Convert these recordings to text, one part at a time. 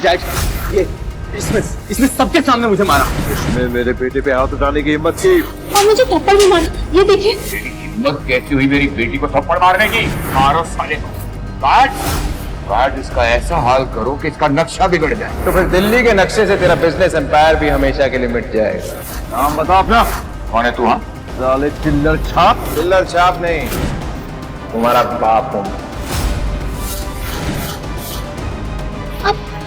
Dad ये इसने सबके सामने मुझे मारा। इसने मेरे बेटे पे हाथ उठाने की हिम्मत की और मुझे थप्पड़ भी मारा। ये देखिए। तेरी हिम्मत कैसी हुई मेरी बेटी को थप्पड़ मारने की? मारो साले को। काट इसका ऐसा हाल करो कि इसका नक्शा बिगड़ जाए। तो फिर दिल्ली के नक्शे से तेरा बिजनेस एम्पायर भी हमेशा के लिए मिट जाएगा। नाम बता अपना। कौन है तू? हाँ साले चिल्लर छाप नहीं, तुम्हारा बाप हूँ।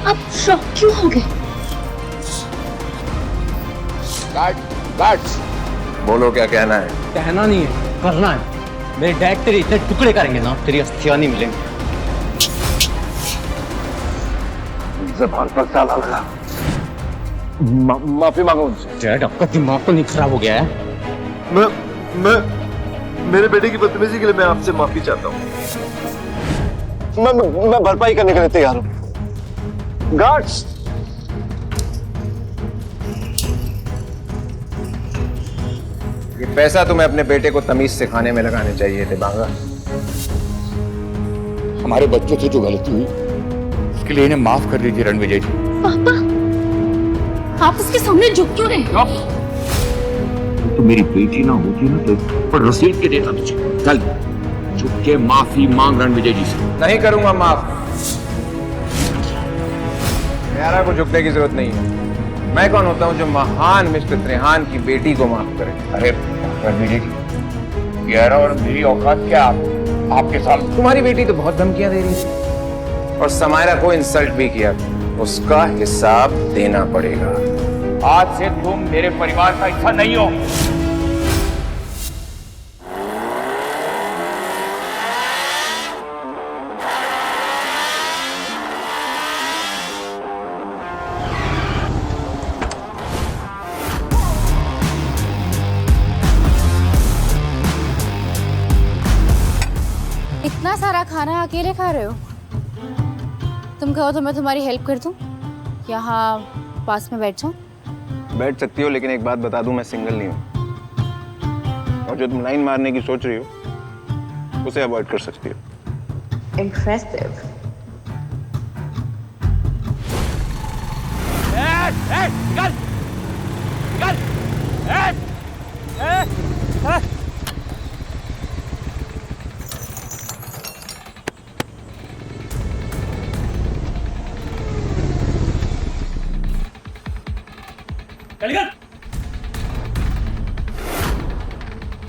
अब शॉक क्यों हो गए? बोलो क्या कहना है? कहना नहीं है, करना है। मेरे डैड तेरे इतने टुकड़े करेंगे ना, तेरी अस्थियां नहीं मिलेंगी। ज़बान पर ताला लगा। माफी मांगो उनसे। डैड आपका दिमाग तो नहीं खराब हो गया है? मैं मेरे बेटे की बदतमीजी के लिए मैं आपसे माफी चाहता हूँ। मैं भरपाई करने के लिए तैयार हूँ। गार्ड्स, ये पैसा तुम्हें अपने बेटे को तमीज सिखाने में लगाने चाहिए थे बांगा। हमारे बच्चों से जो गलती हुई उसके लिए इन्हें माफ कर दीजिए रणविजय जी। पापा, आप उसके सामने झुक क्यों रहे? तो मेरी बेटी ना होती ना तो पर रसीद के देता तुझे। चल झुक के माफी मांग रणविजय जी से। नहीं करूंगा माफ। यारा को झुकने की जरूरत नहीं है। मैं कौन होता हूँ जो महान मिस्टर त्रेहान की बेटी को माफ करे? अरे रणविजय जी, यारा और मेरी औकात क्या आपके साथ? तुम्हारी बेटी तो बहुत धमकियां दे रही थी और समायरा को इंसल्ट भी किया। उसका हिसाब देना पड़ेगा। आज से तुम मेरे परिवार का हिस्सा नहीं हो। इतना सारा खाना अकेले खा रहे हो? तुम कहो तो मैं तुम्हारी हेल्प कर दूं? यहाँ पास में बैठ जाओ। बैठ सकती हो, लेकिन एक बात बता दूं, मैं सिंगल नहीं हूं। और जो तुम लाइन मारने की सोच रही हो उसे अवॉइड कर सकती हो। इम्प्रेसिव।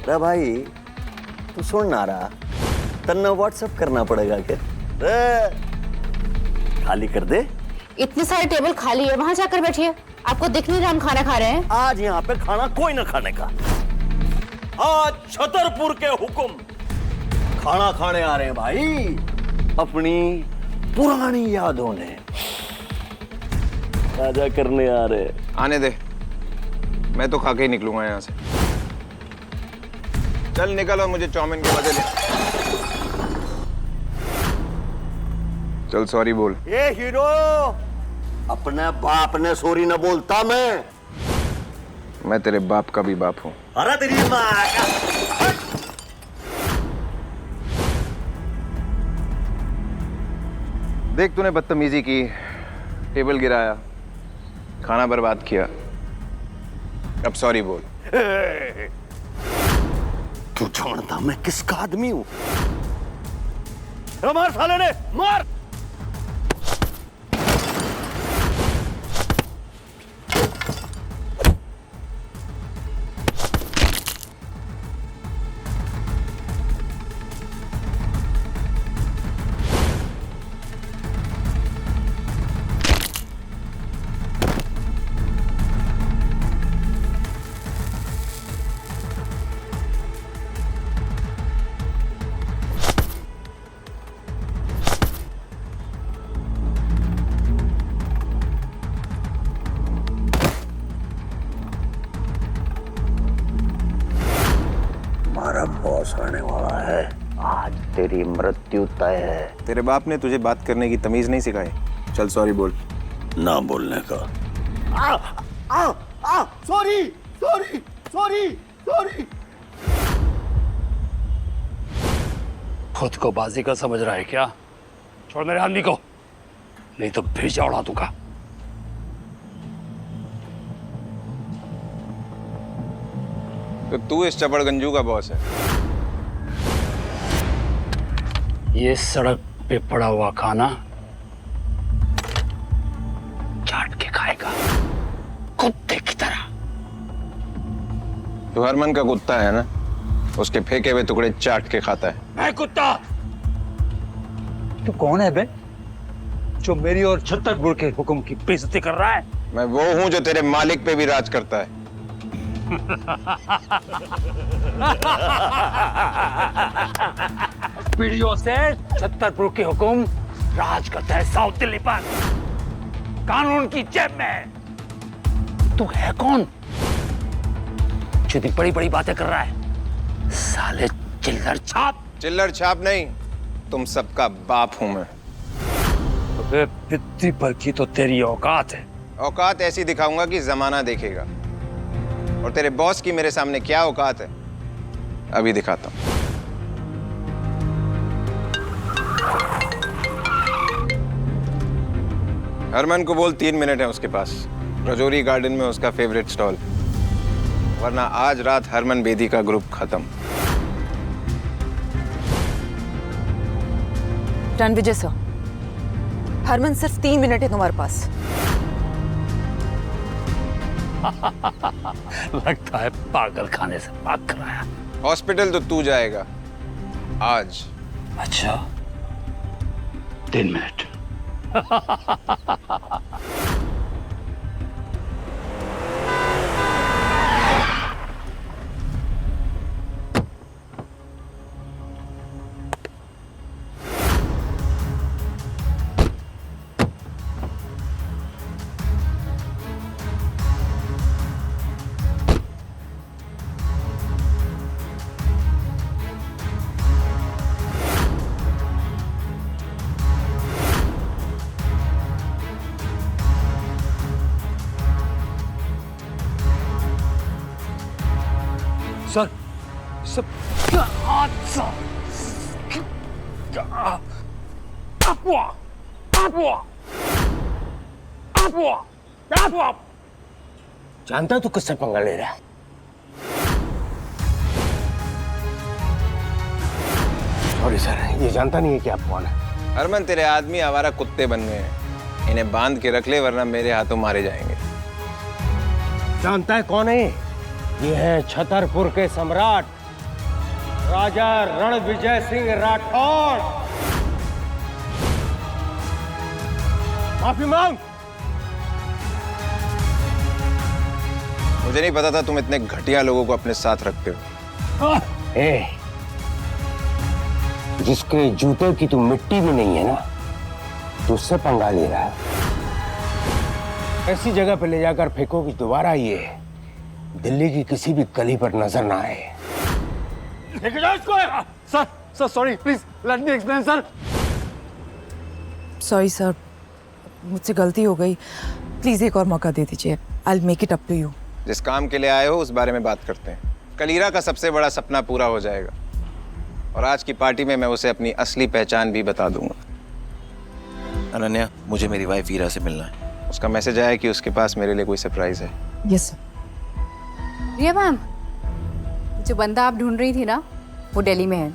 अरे भाई तू सुन ना रहा, तन्ना व्हाट्सएप करना पड़ेगा क्या? खाली कर दे। इतने सारे टेबल खाली है, वहां जाकर बैठिए। आपको दिख नहीं रहा हम खाना खा रहे हैं? आज यहाँ पे खाना कोई ना खाने का। आज छतरपुर के हुक्म खाना खाने आ रहे हैं भाई, अपनी पुरानी यादों ने ताजा करने आ रहे हैं। आने दे, मैं तो खा के ही निकलूंगा यहाँ से। चल निकल और मुझे चाउमीन के बदले ले। चल सॉरी बोल। ये हीरो अपने बाप ने सॉरी न बोलता। मैं तेरे बाप का भी बाप हूँ। अरे तेरी माँ का। देख, तूने बदतमीजी की, टेबल गिराया, खाना बर्बाद किया, अब सॉरी बोल। तू जानता मैं किसका आदमी हूं? मार साले ने, मार। बॉस आने वाला है, आज तेरी मृत्यु तय है। तेरे बाप ने तुझे बात करने की तमीज नहीं सिखाई? चल सॉरी बोल। ना बोलने का। Sorry sorry sorry sorry. खुद को बाजी का समझ रहा है क्या? छोड़ मेरे आदमी को। नहीं तो भेजा उड़ा दूंगा। तो तू इस चपड़गंजू का बॉस है? ये सड़क पे पड़ा हुआ खाना चाट के खाएगा, कुत्ते की तरह। तू हरमन का कुत्ता है ना? उसके फेंके हुए टुकड़े चाट के खाता है। मैं कुत्ता? तू कौन है बे जो मेरी और छतरपुर के हुक्म की बेइज्जती कर रहा है? मैं वो हूं जो तेरे मालिक पे भी राज करता है। पीढ़ियों से छतरपुर के हुक्म राज करता है साउथ दिल्ली पर, कानून की जेब में। तू है कौन जो इतनी बड़ी बड़ी बातें कर रहा है? साले चिल्लर छाप। चिल्लर छाप नहीं, तुम सबका बाप हूं मैं। अबे पित्ती पर की तो तेरी औकात है। औकात ऐसी दिखाऊंगा कि जमाना देखेगा। और तेरे बॉस की मेरे सामने क्या औकात है, अभी दिखाता हूं। हरमन को बोल 3 मिनट है उसके पास, रजौरी गार्डन में उसका फेवरेट स्टॉल, वरना आज रात हरमन बेदी का ग्रुप खत्म। रणविजय सर, हरमन सिर्फ 3 मिनट है तुम्हारे पास। लगता है पागल खाने से भाग कर आया। हॉस्पिटल तो तू जाएगा आज। अच्छा 3 मिनट। सर सब जानता तू किससे पंगा ले रहा है? सॉरी सर, ये जानता नहीं है कि आप कौन है। हरमन तेरे आदमी आवारा कुत्ते बन गए हैं, इन्हें बांध के रख ले वरना मेरे हाथों मारे जाएंगे। जानता है कौन है? ये है छतरपुर के सम्राट राजा रणविजय सिंह राठौड़। माफी मांग। मुझे नहीं पता था तुम इतने घटिया लोगों को अपने साथ रखते हो। जिसके जूते की तू मिट्टी भी नहीं है ना, तो उससे पंगा ले रहा है। ऐसी जगह पे ले जाकर फेंको कि दोबारा ये दिल्ली की किसी भी गली पर नजर ना आए। लेके जाओ इसको। Sir sorry, please let me explain sir. Sorry sir, मुझसे गलती हो गई, प्लीज एक और मौका दे दीजिए। I will make it up to you. जिस काम के लिए आए हो उस बारे में बात करते हैं। कलीरा का सबसे बड़ा सपना पूरा हो जाएगा और आज की पार्टी में मैं उसे अपनी असली पहचान भी बता दूंगा। अनन्या, मुझे मेरी वाइफ वीरा से मिलना है। उसका मैसेज आया कि उसके पास मेरे लिए कोई सरप्राइज है। Yes sir. रिया मैम, जो बंदा आप ढूंढ रही थी ना, वो दिल्ली में है।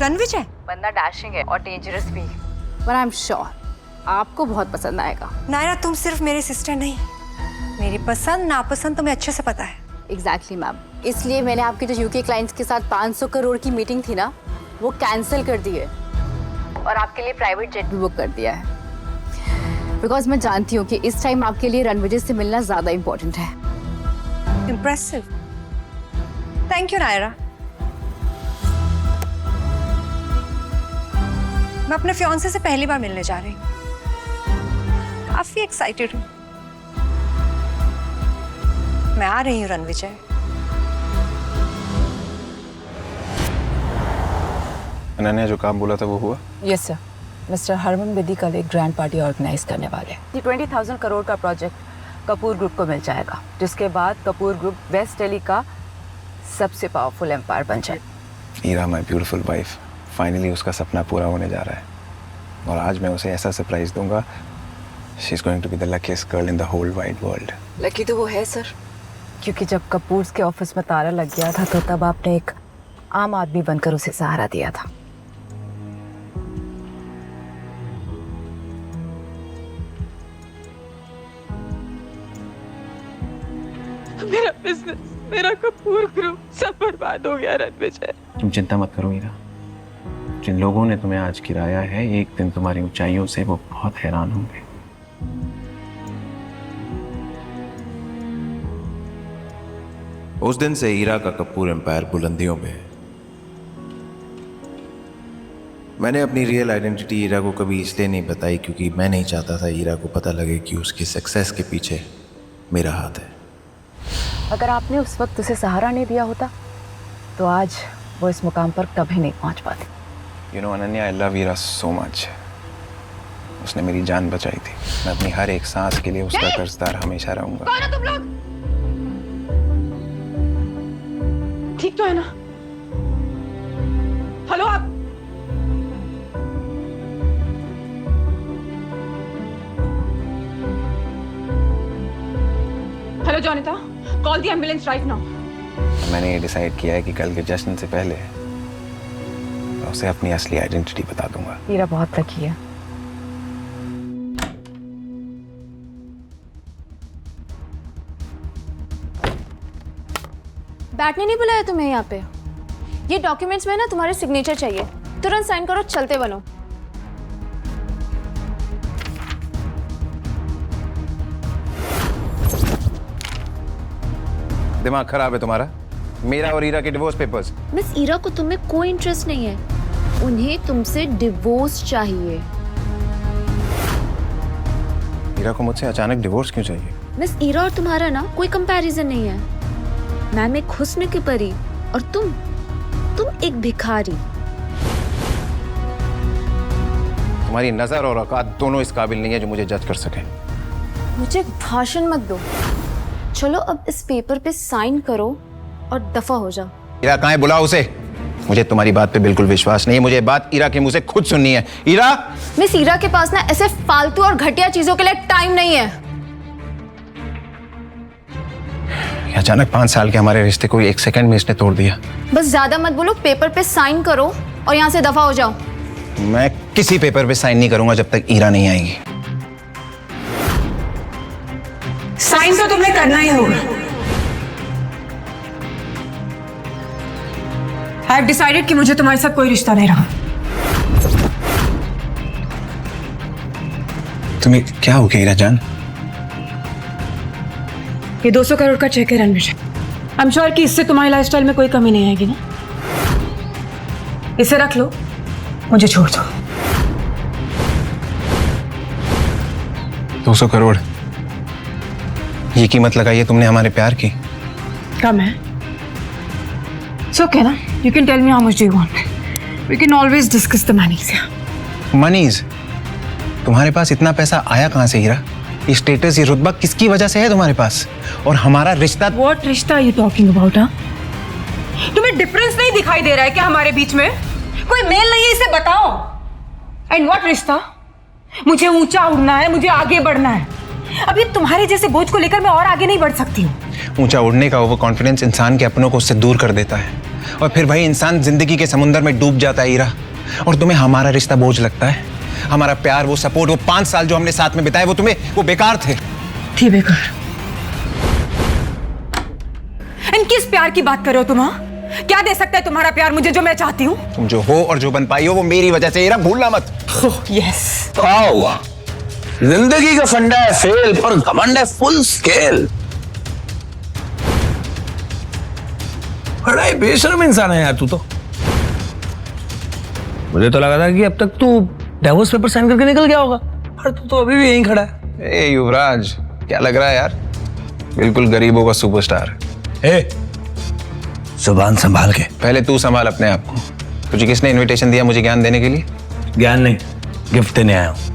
रणविजय? बंदा डैशिंग है और डेंजरस भी, पर आई एम श्योर आपको बहुत पसंद आएगा। नायरा, तुम सिर्फ मेरी सिस्टर नहीं, मेरी पसंद नापसंद तुम्हें अच्छे से पता है। एग्जैक्टली मैम, इसलिए मैंने आपके जो यूके क्लाइंट्स के साथ 500 करोड़ की मीटिंग थी ना, वो कैंसिल कर दी है और आपके लिए प्राइवेट जेट भी बुक कर दिया है। बिकॉज मैं जानती हूँ कि इस टाइम आपके लिए रणविजय से मिलना ज्यादा इम्पोर्टेंट है। Impressive, thank you Naira. मैं अपने फियांसे से पहली बार मिलने जा रही हूँ, काफी एक्साइटेड हूँ। मैं आ रही हूँ रणविजय। अनन्या, जो काम बोला था वो हुआ? Yes sir, mister Harman Bedi कल एक ग्रैंड पार्टी ऑर्गेनाइज करने वाले हैं। ये 20,000 करोड़ का प्रोजेक्ट कपूर ग्रुप को मिल जाएगा, जिसके बाद कपूर ग्रुप वेस्ट दिल्ली का सबसे पावरफुल एम्पायर बन जाए। वीरा, माय ब्यूटीफुल वाइफ, फाइनली उसका सपना पूरा होने जा रहा है। और आज मैं उसे ऐसा सरप्राइज दूंगा, she is going to be the luckiest girl in the whole wide world. Lucky तो वो है सर, क्योंकि जब कपूर्स के ऑफिस में ताला लग गया था तो तब आपने एक आम आदमी बनकर उसे सहारा दिया था। मेरा बिजनेस, मेरा कपूर ग्रुप सब बर्बाद हो गया रणविजय। तुम चिंता मत करो हीरा, जिन लोगों ने तुम्हें आज गिराया है एक दिन तुम्हारी ऊंचाइयों से वो बहुत हैरान होंगे। उस दिन से हीरा का कपूर एम्पायर बुलंदियों में है। मैंने अपनी रियल आइडेंटिटी हीरा को कभी इसलिए नहीं बताई क्योंकि मैं नहीं चाहता था हीरा को पता लगे कि उसकी सक्सेस के पीछे मेरा हाथ है। अगर आपने उस वक्त उसे सहारा नहीं दिया होता तो आज वो इस मुकाम पर कभी नहीं पहुंच पाती। You know Ananya, I love Heera so much. उसने मेरी जान बचाई थी। मैं अपनी हर एक सांस के लिए उसका कर्जदार हमेशा रहूंगा। कौन हो तुम लोग? ठीक तो है ना? हेलो आप? Hello Jonita, call the ambulance right now. मैंने ये डिसाइड किया है कि कल के जश्न से पहले मैं उसे अपनी असली आइडेंटिटी बता दूंगा। हीरा बहुत लकी है। बैठने नहीं बुलाया तुम्हें यहाँ पे। ये डॉक्यूमेंट्स में ना तुम्हारे सिग्नेचर चाहिए, तुरंत साइन करो, चलते बनो। दिमाग खराब है तुम्हारा? मेरा और हीरा के डिवोर्स पेपर्स। मिस ईरा को तुम्हें कोई इंटरेस्ट नहीं है, उन्हें तुमसे डिवोर्स चाहिए। हीरा को मुझसे अचानक डिवोर्स क्यों चाहिए? मिस ईरा और तुम्हारा ना कोई कंपैरिजन नहीं है। मैम एक हुस्न की परी और तुम एक भिखारी। तुम्हारी नजर और औकात दोनों इस काबिल नहीं है जो मुझे जज कर सके। मुझे भाषण मत दो, चलो अब इस पेपर पे साइन करो और दफा हो जाओ। हीरा कहाँ है? बुलाओ उसे। मुझे तुम्हारी बात पे बिल्कुल विश्वास नहीं है, मुझे बात हीरा के मुंह से खुद सुननी है। हीरा! मिस ईरा के पास ना ऐसे फालतू और घटिया चीजों के लिए टाइम नहीं है। अचानक 5 साल के हमारे रिश्ते को 1 सेकंड में इसने तोड़ दिया। बस ज्यादा मत बोलो, पेपर पे साइन करो और यहाँ से दफा हो जाओ। मैं किसी पेपर पे साइन नहीं करूंगा जब तक हीरा नहीं आएगी। साइन तो तुम्हें करना ही होगा। आई हैव डिसाइडेड कि मुझे तुम्हारे साथ कोई रिश्ता नहीं रहा। तुम्हें क्या हो गया हीरा जान? ये 200 करोड़ का चेक है रणविजय। आई एम श्योर कि इससे तुम्हारी लाइफस्टाइल में कोई कमी नहीं आएगी ना। इसे रख लो, मुझे छोड़ दो। 200 करोड़, ये कीमत लगाई है तुमने हमारे प्यार की? कम है? सो ओके ना, you can tell me how much do you want. We can always discuss the monies. Monies? तुम्हारे पास इतना पैसा आया कहां से हीरा? ये स्टेटस, ये रुतबा किसकी वजह से है तुम्हारे पास? और हमारा रिश्ता? व्हाट रिश्ता आर यू टॉकिंग अबाउट? तुम्हें डिफरेंस नहीं दिखाई दे रहा है क्या हमारे बीच में? कोई मेल नहीं है, इसे बताओ। एंड व्हाट रिश्ता? मुझे ऊंचा उड़ना है, मुझे आगे बढ़ना है। अभी तुम्हारे जैसे बोझ को लेकर मैं और आगे नहीं बढ़ सकती हूँ। ऊंचा उड़ने का ओवर कॉन्फिडेंस इंसान के अपनों को उससे दूर कर देता है और फिर वही इंसान जिंदगी के समुंदर में डूब जाता है हीरा। और तुम्हें हमारा रिश्ता बोझ लगता है? हमारा प्यार, वो सपोर्ट, वो 5 साल जो हमने साथ में बिताए, वो तुम्हें वो बेकार थे? थी बेकार। एंड किस प्यार की बात कर रहे हो तुम? क्या दे सकता है तुम्हारा प्यार मुझे जो मैं चाहती हूँ? तुम जो हो और जो बन पाई हो वो मेरी वजह से हीरा, भूलना मत। यस। क्या हुआ? जिंदगी का फंडा है फेल, पर घमंड है फुल स्केल। बड़ा ही बेशर्म इंसान है यार तू तो। मुझे तो लगा था कि अब तक तू डिवोर्स पेपर साइन करके निकल गया होगा, पर तू तो अभी भी यहीं खड़ा है। ए युवराज, क्या लग रहा है यार? बिल्कुल गरीबों का सुपरस्टार। जुबान संभाल के। पहले तू संभाल अपने आप को। तुझे किसने इनविटेशन दिया मुझे ज्ञान देने के लिए? ज्ञान नहीं, गिफ्ट देने आया हूं।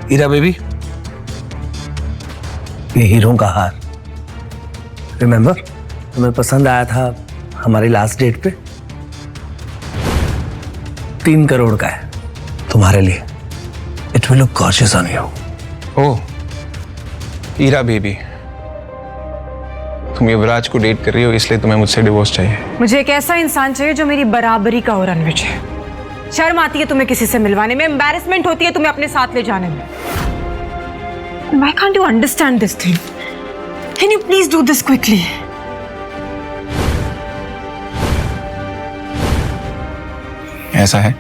हीरा बेबी, ये हीरों का हार, रिमेंबर? तुम्हें पसंद आया था हमारी लास्ट डेट पे। 3 करोड़ का है तुम्हारे लिए। will look gorgeous on you. Oh, Ira baby, तुम युवराज को डेट कर रही हो इसलिए तुम्हें मुझसे डिवोर्स चाहिए? मुझे एक ऐसा इंसान चाहिए जो मेरी बराबरी का हो रणवीर। शर्म आती है तुम्हें किसी से मिलवाने में, एम्बैरेसमेंट होती है तुम्हें अपने साथ ले जाने में। Why can't you understand this thing? Can you please do this quickly? ऐसा है?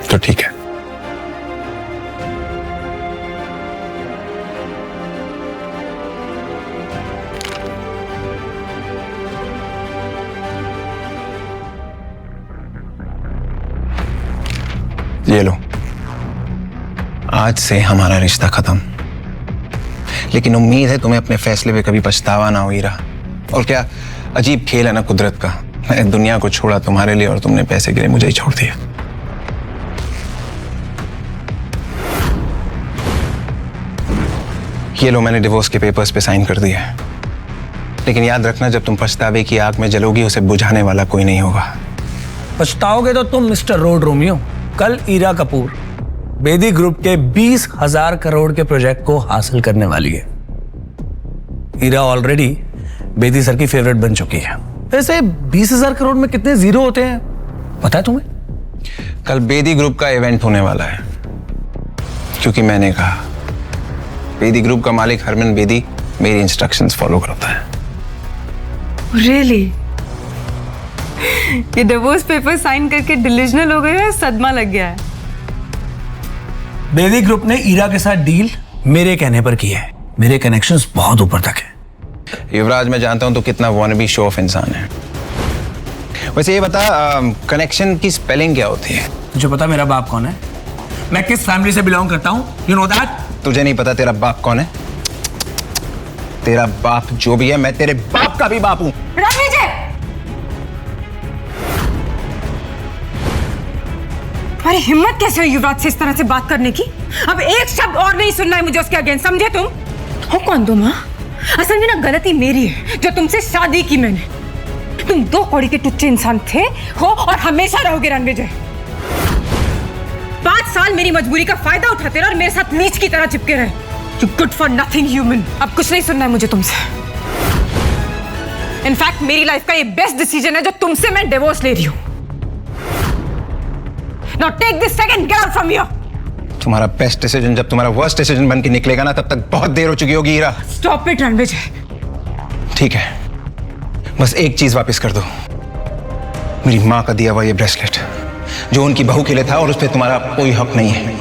तो ठीक है। ये लो, आज से हमारा रिश्ता खत्म। लेकिन उम्मीद है तुम्हें अपने फैसले पे कभी पछतावा ना हो ईरा। और क्या अजीब खेल है ना कुदरत का, मैंने दुनिया को छोड़ा तुम्हारे लिए और तुमने पैसे के लिए मुझे ही छोड़ दिया। ये लो, मैंने डिवोर्स के पेपर्स पे साइन कर दिया। लेकिन याद रखना, जब तुम पछतावे की आग में जलोगी उसे बुझाने वाला कोई नहीं होगा। पछताओगे तो तुम मिस्टर रोड रोमियो। कल ईरा कपूर बेदी ग्रुप के 20,000 करोड़ के प्रोजेक्ट को हासिल करने वाली है। ईरा ऑलरेडी बेदी सर की फेवरेट बन चुकी है। वैसे 20,000 करोड़ में कितने जीरो होते हैं पता है तुम्हें? कल बेदी ग्रुप का इवेंट होने वाला है, क्योंकि मैंने कहा। बेदी ग्रुप का मालिक हरमन बेदी मेरी इंस्ट्रक्शंस फॉलो करता है। Really? ये डिवोर्स पेपर साइन करके डिलीजनल हो गए या सदमा लग गया है? बेदी ग्रुप ने ईरा के साथ डील मेरे कहने पर की है। मेरे कनेक्शंस बहुत ऊपर तक है। युवराज, मैं जानता हूं तो कितना वॉनबी शो ऑफ इंसान है। वैसे ये बता, कनेक्शन की स्पेलिंग क्या होती है? तुझे पता मेरा बाप कौन है? मैं किस फैमिली से बिलोंग करता हूं? You know that? तुझे नहीं पता तेरा बाप कौन है? तेरा बाप जो भी है, मैं तेरे बाप का भी बाप हूं। रणवीर जी! तुम्हारी हिम्मत कैसे हुई युवराज से इस तरह से बात करने की? अब एक शब्द और नहीं सुनना है मुझे उसके अगेंस्ट, समझे तुम? हो कौन तुम? हाँ, असल में ना गलती मेरी है जो तुमसे शादी की मैंने। तुम दो कौड़ी के टुच्चे इंसान थे, हो और हमेशा रहोगे रणवीर जी। 5 साल मेरी मजबूरी का फायदा उठाते रहे और मेरे साथ नीच की तरह चिपके रहे। You good for nothing human। अब कुछ नहीं सुनना है मुझे तुमसे। इनफैक्ट मेरी लाइफ का ये बेस्ट डिसीजन है जो तुमसे मैं डिवोर्स ले रही हूं। Now take this second, get out from here। तुम्हारा बेस्ट डिसीजन जब तुम्हारा वर्स्ट डिसीजन बन के निकलेगा ना, तब तक बहुत देर हो चुकी होगी ईरा। Stop it रणवीर जी। ठीक है, बस एक चीज वापस कर दो, मेरी माँ का दिया हुआ ये ब्रेसलेट जो उनकी बहू के लिए था, और उस पर तुम्हारा कोई हक नहीं है।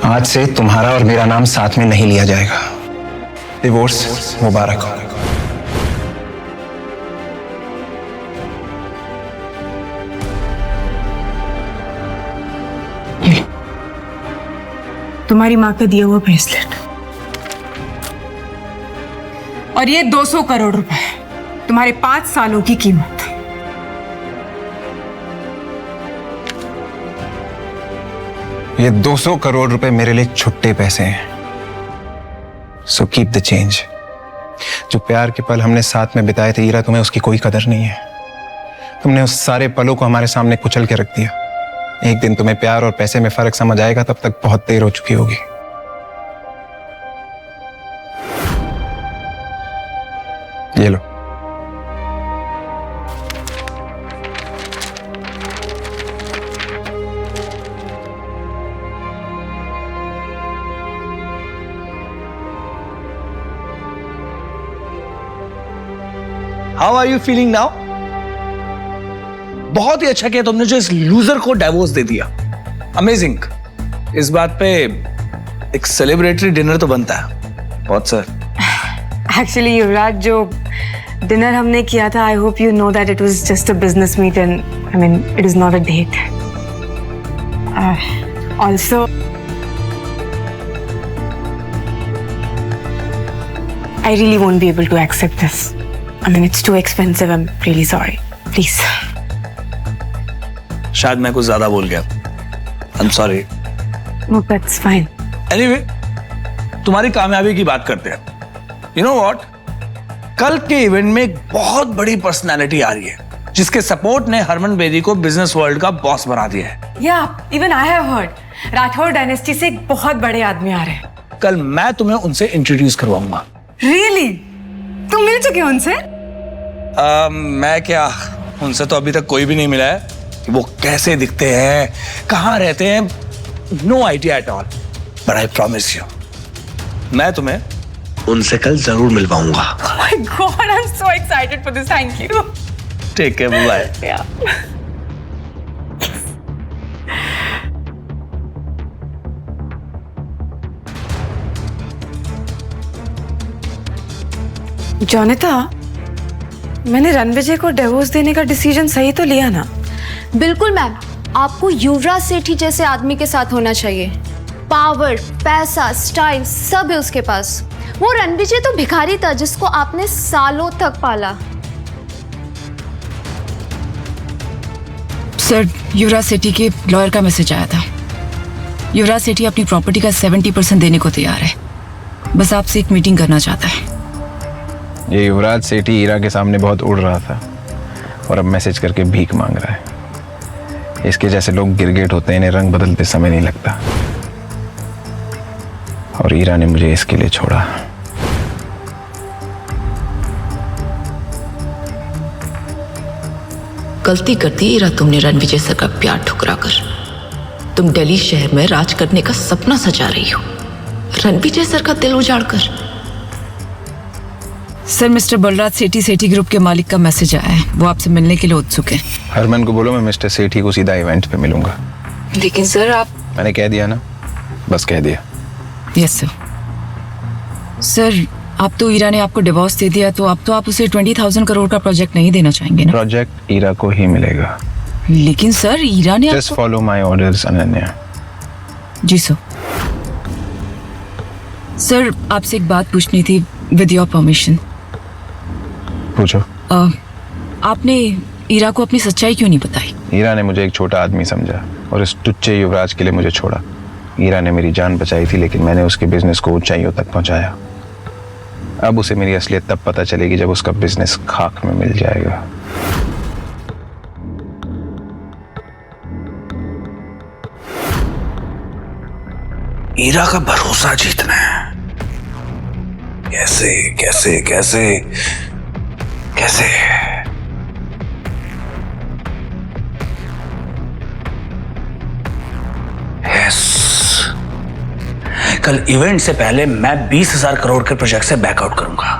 आज से तुम्हारा और मेरा नाम साथ में नहीं लिया जाएगा। डिवोर्स मुबारक हो। तुम्हारी माँ का दिया हुआ ब्रेसलेट और ये 200 करोड़ रुपए, तुम्हारे 5 सालों की कीमत। ये 200 करोड़ रुपए मेरे लिए छुट्टे पैसे हैं। So keep the change. जो प्यार के पल हमने साथ में बिताए थे ईरा, तुम्हें उसकी कोई कदर नहीं है। तुमने उस सारे पलों को हमारे सामने कुचल के रख दिया। एक दिन तुम्हें प्यार और पैसे में फर्क समझ आएगा, तब तक बहुत देर हो चुकी होगी। ये लो। How are you feeling now? बहुत ही अच्छा किया तुमने जो इस लूजर को डिवोर्स दे दिया। अमेजिंग। इस बात पे एक सेलिब्रेटरी डिनर तो बनता है। बहुत सर। एक्चुअली युवराज, जो डिनर हमने किया था, I hope you know that it was just a business meet and I mean it is not a date. Also I really won't be able to accept this. I mean, it's too expensive. I'm really sorry. Please. शायद मैं कुछ ज्यादा बोल गया। I'm sorry. No, that's fine. Anyway, तुम्हारी कामयाबी की बात करते हैं। You know what? कल के इवेंट में एक बहुत बड़ी पर्सनालिटी आ रही है। जिसके सपोर्ट ने हरमन बेदी को बिजनेस वर्ल्ड का बॉस बना दिया है। या even I have heard Rathore dynasty से एक बहुत बड़े आदमी आ रहे हैं। कल मैं तुम्हें उनसे इंट्रोड्यूस करवाऊंगा। रियली? तुम मिल चुके हो उनसे? मैं क्या, उनसे तो अभी तक कोई भी नहीं मिला है। वो कैसे दिखते हैं, कहाँ रहते हैं, no idea at all. But I promise you, मैं तुम्हें उनसे कल जरूर मिलवाऊंगा। Oh my God, I'm so excited for this. Thank you. Take care, bye. Yeah. Jonita, मैंने रणविजय को डिवोर्स देने का डिसीजन सही तो लिया ना? बिल्कुल मैम, आपको युवराज सेठी जैसे आदमी के साथ होना चाहिए। पावर, पैसा, स्टाइल सब है उसके पास। वो रणविजय तो भिखारी था जिसको आपने सालों तक पाला। सर, युवराज सेठी के लॉयर का मैसेज आया था। युवराज सेठी अपनी प्रॉपर्टी का 70% देने को तैयार है। बस आपसे एक मीटिंग करना चाहता है। ये युवराज सेठी ईरा के सामने बहुत उड़ रहा था और अब मैसेज करके भीख मांग रहा है। इसके जैसे लोग गिरगिट होते हैं, इन्हें रंग बदलते समय नहीं लगता। और ईरा ने मुझे इसके लिए छोड़ा। गलती करती ईरा तुमने रणविजय सर का प्यार ठुकरा कर। तुम दिल्ली शहर में राज करने का सपना सजा रही हो, रणविजय सर का दिल उजाड़ कर। सर, मिस्टर बलराज सेठी सेठी ग्रुप के मालिक का मैसेज आया है। वो आपसे मिलने के लिए उत्सुक है। हरमन को बोलो मैं मिस्टर सेठी को सीधा इवेंट पे मिलूंगा। लेकिन सर आप... मैंने कह दिया ना, बस कह दिया। Yes sir. सर, अब तो ईरा ने आपको डिवोर्स दे दिया, तो अब तो आप उसे 20,000 करोड़ का प्रोजेक्ट नहीं देना चाहेंगे ना? प्रोजेक्ट ईरा को ही मिलेगा। लेकिन सर, ईरा ने just follow my orders Ananya. जी सर। सर, आपसे एक बात पूछनी थी, विद योर परमिशन। पूछो। आपने ईरा को अपनी सच्चाई क्यों नहीं बताई? ईरा ने मुझे एक छोटा आदमी समझा और इस टुच्चे युवराज के लिए मुझे छोड़ा। ईरा ने मेरी जान बचाई थी, लेकिन मैंने उसके बिजनेस को ऊंचाइयों तक पहुंचाया। अब उसे मेरी असलियत तब पता चलेगी जब उसका बिजनेस खाक में मिल जाएगा। ईरा का भरोसा जीतना है। कैसे कैसे कैसे कैसे? यस, कल इवेंट से पहले मैं 20,000 करोड़ के प्रोजेक्ट से बैकआउट करूंगा,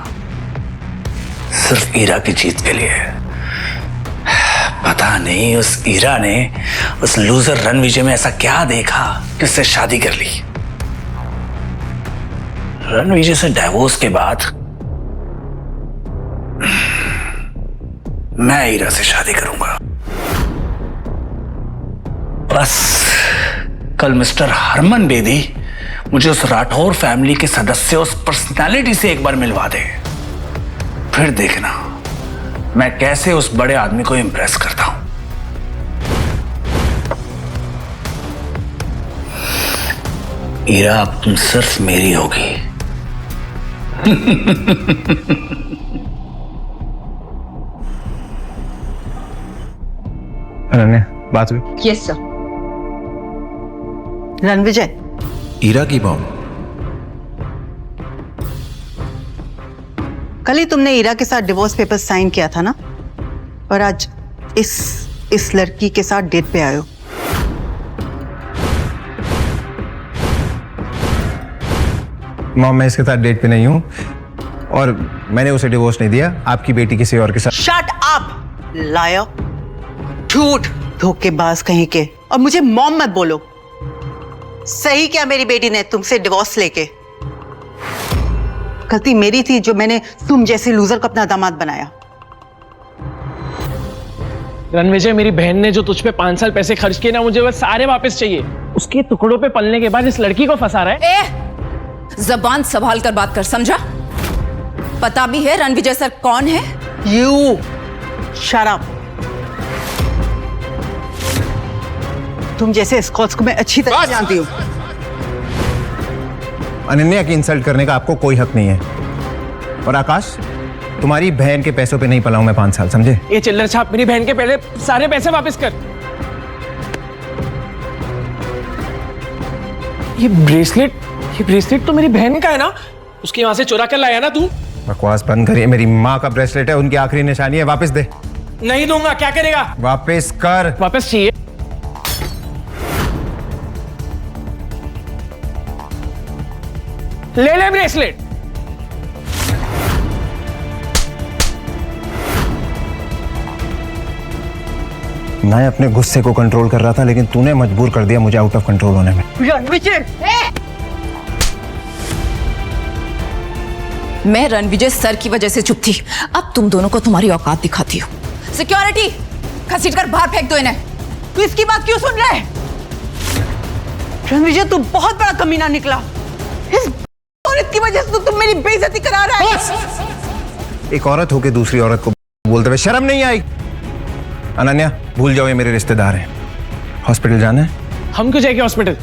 सिर्फ ईरा की जीत के लिए। पता नहीं उस ईरा ने उस लूजर रणविजय में ऐसा क्या देखा कि उससे शादी कर ली। रणविजय से डिवोर्स के बाद मैं ईरा से शादी करूंगा। बस कल मिस्टर हरमन बेदी मुझे उस राठौर फैमिली के सदस्य, उस पर्सनालिटी से एक बार मिलवा दे, फिर देखना मैं कैसे उस बड़े आदमी को इंप्रेस करता हूं। ईरा अब तुम सिर्फ मेरी होगी। अनन्या, बात हुई? Yes sir. रणविजय, ईरा की मॉम, कल ही तुमने ईरा के साथ डिवोर्स पेपर साइन किया था ना, और आज इस लड़की के साथ डेट पे आए हो। मॉम, मैं इसके साथ डेट पे नहीं हूँ और मैंने उसे डिवोर्स नहीं दिया। आपकी बेटी किसी और के साथ। शट अप लायर, झूठ, धोखेबाज कहीं के। और मुझे मॉम मत बोलो। सही क्या मेरी बेटी ने तुमसे डिवोर्स लेके? गलती मेरी थी जो मैंने तुम जैसे लूजर को अपना दामाद बनाया। रणविजय, मेरी बहन ने जो तुझ पे 5 साल पैसे खर्च किए ना, मुझे वो सारे वापस चाहिए। उसके टुकड़ों पे पलने के बाद इस लड़की को फंसा रहा है। जबान संभाल कर बात कर, समझा? पता भी है रणविजय सर कौन है? You shut up. तुम जैसे स्कॉट्स को मैं अच्छी तरह जानती हूँ। अनन्या की इंसल्ट करने का आपको कोई हक नहीं है। और आकाश, तुम्हारी बहन के पैसों पे नहीं पला हूं मैं 5 साल, समझे? ये चिल्लर छाप मेरी बहन के पहले सारे पैसे वापस कर। ये ब्रेसलेट तो मेरी बहन का है ना? उसके वहां से चुरा कर लाया ना तू? बकवास बंद करिए। मेरी माँ का ब्रेसलेट है, उनकी आखिरी निशानी है, वापस दे। नहीं दूंगा। क्या करेगा? वापस कर। वापस चाहिए। ले ले ब्रेसलेट। मैं अपने गुस्से को कंट्रोल कर रहा था, लेकिन तूने मजबूर कर दिया मुझे आउट ऑफ कंट्रोल होने में। मैं रणविजय सर की वजह से चुप थी, अब तुम दोनों को तुम्हारी औकात दिखाती हो। सिक्योरिटी, घसीट कर बाहर फेंक दो इन्हें। तू इसकी बात क्यों सुन रहा है? रणविजय, तू बहुत बड़ा कमीना निकला। इस औरत की वजह से तो तुम मेरी बेइज्जती करा रहा है। एक औरत होके दूसरी औरत को बोलते हुए शर्म नहीं आई? अनन्या, भूल जाओ, ये मेरे रिश्तेदार हैं। हॉस्पिटल जाना है? हम क्यों जाएंगे हॉस्पिटल?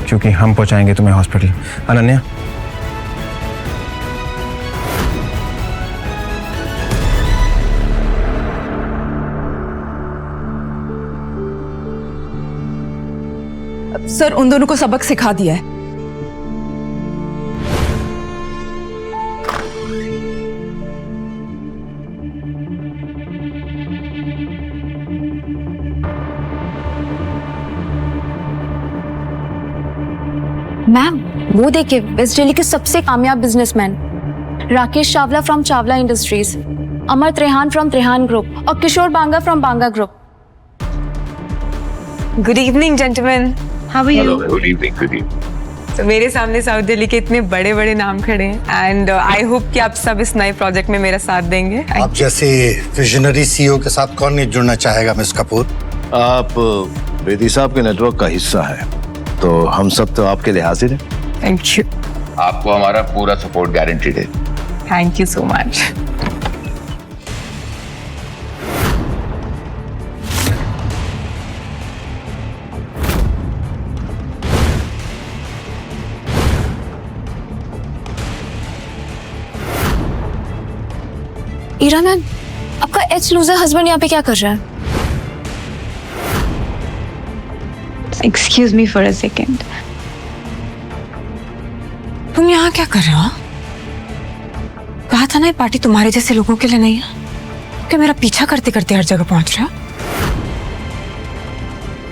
क्योंकि हम पहुंचाएंगे तुम्हें हॉस्पिटल। अनन्या, सर उन दोनों को सबक सिखा दिया है। मैम, वो देखिए, वेस्ट दिल्ली के सबसे कामयाब businessman Rakesh Chawla from Chawla industries, Amar Trehan from Trehan group और Kishore Banga from Banga group. Good evening gentleman, how are you? Good evening. तो मेरे सामने साउथ दिल्ली के इतने बड़े बड़े नाम खड़े हैं एंड आई होप कि आप सब इस नए प्रोजेक्ट में मेरा साथ देंगे। आप जैसे विजनरी सीईओ के साथ कौन नहीं जुड़ना चाहेगा मिस कपूर? आप बेदी साहब के नेटवर्क का हिस्सा है, तो हम सब तो आपके लिए हाजिर हैं। Thank you. आपको हमारा पूरा सपोर्ट गारंटीड है। Thank you so much. Ira ma'am, आपका एच लूजर हस्बैंड यहाँ पे क्या कर रहा है? Excuse me for a second, तुम यहाँ क्या कर रहे हो? कहा था ना ये पार्टी तुम्हारे जैसे लोगों के लिए नहीं है, कि मेरा पीछा करते करते हर जगह पहुंच रहा।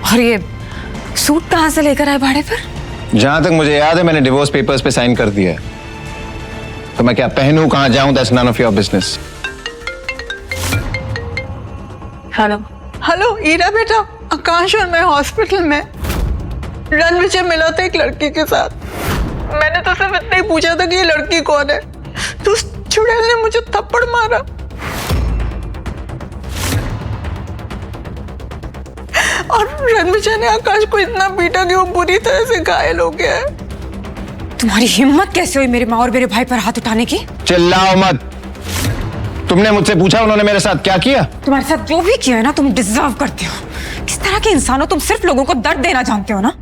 और ये सूट कहाँ से लेकर आए भाड़े पर? जहां तक मुझे याद है मैंने डिवोर्स पेपर्स पे साइन कर दिया है, तो मैं क्या पहनूं, कहां जाऊं, that's none of your business. Hello hello Ira बेटा, आकाश और मैं हॉस्पिटल में। रणविजय मिला था एक लड़की के साथ। मैंने तो सिर्फ इतना ही पूछा था कि ये लड़की कौन है, तो उस चुड़ैल ने मुझे थप्पड़ मारा। और रणविजय ने आकाश को इतना पीटा कि वो बुरी तरह से घायल हो गया है। तुम्हारी हिम्मत कैसे हुई मेरी माँ और मेरे भाई पर हाथ उठाने की? चिल्लाओ मत। तुमने मुझसे पूछा उन्होंने मेरे साथ क्या किया? तुम्हारे साथ जो भी किया है ना, तुम डिजर्व करते हो। किस तरह के इंसान हो तुम? सिर्फ लोगों को दर्द देना जानते हो ना।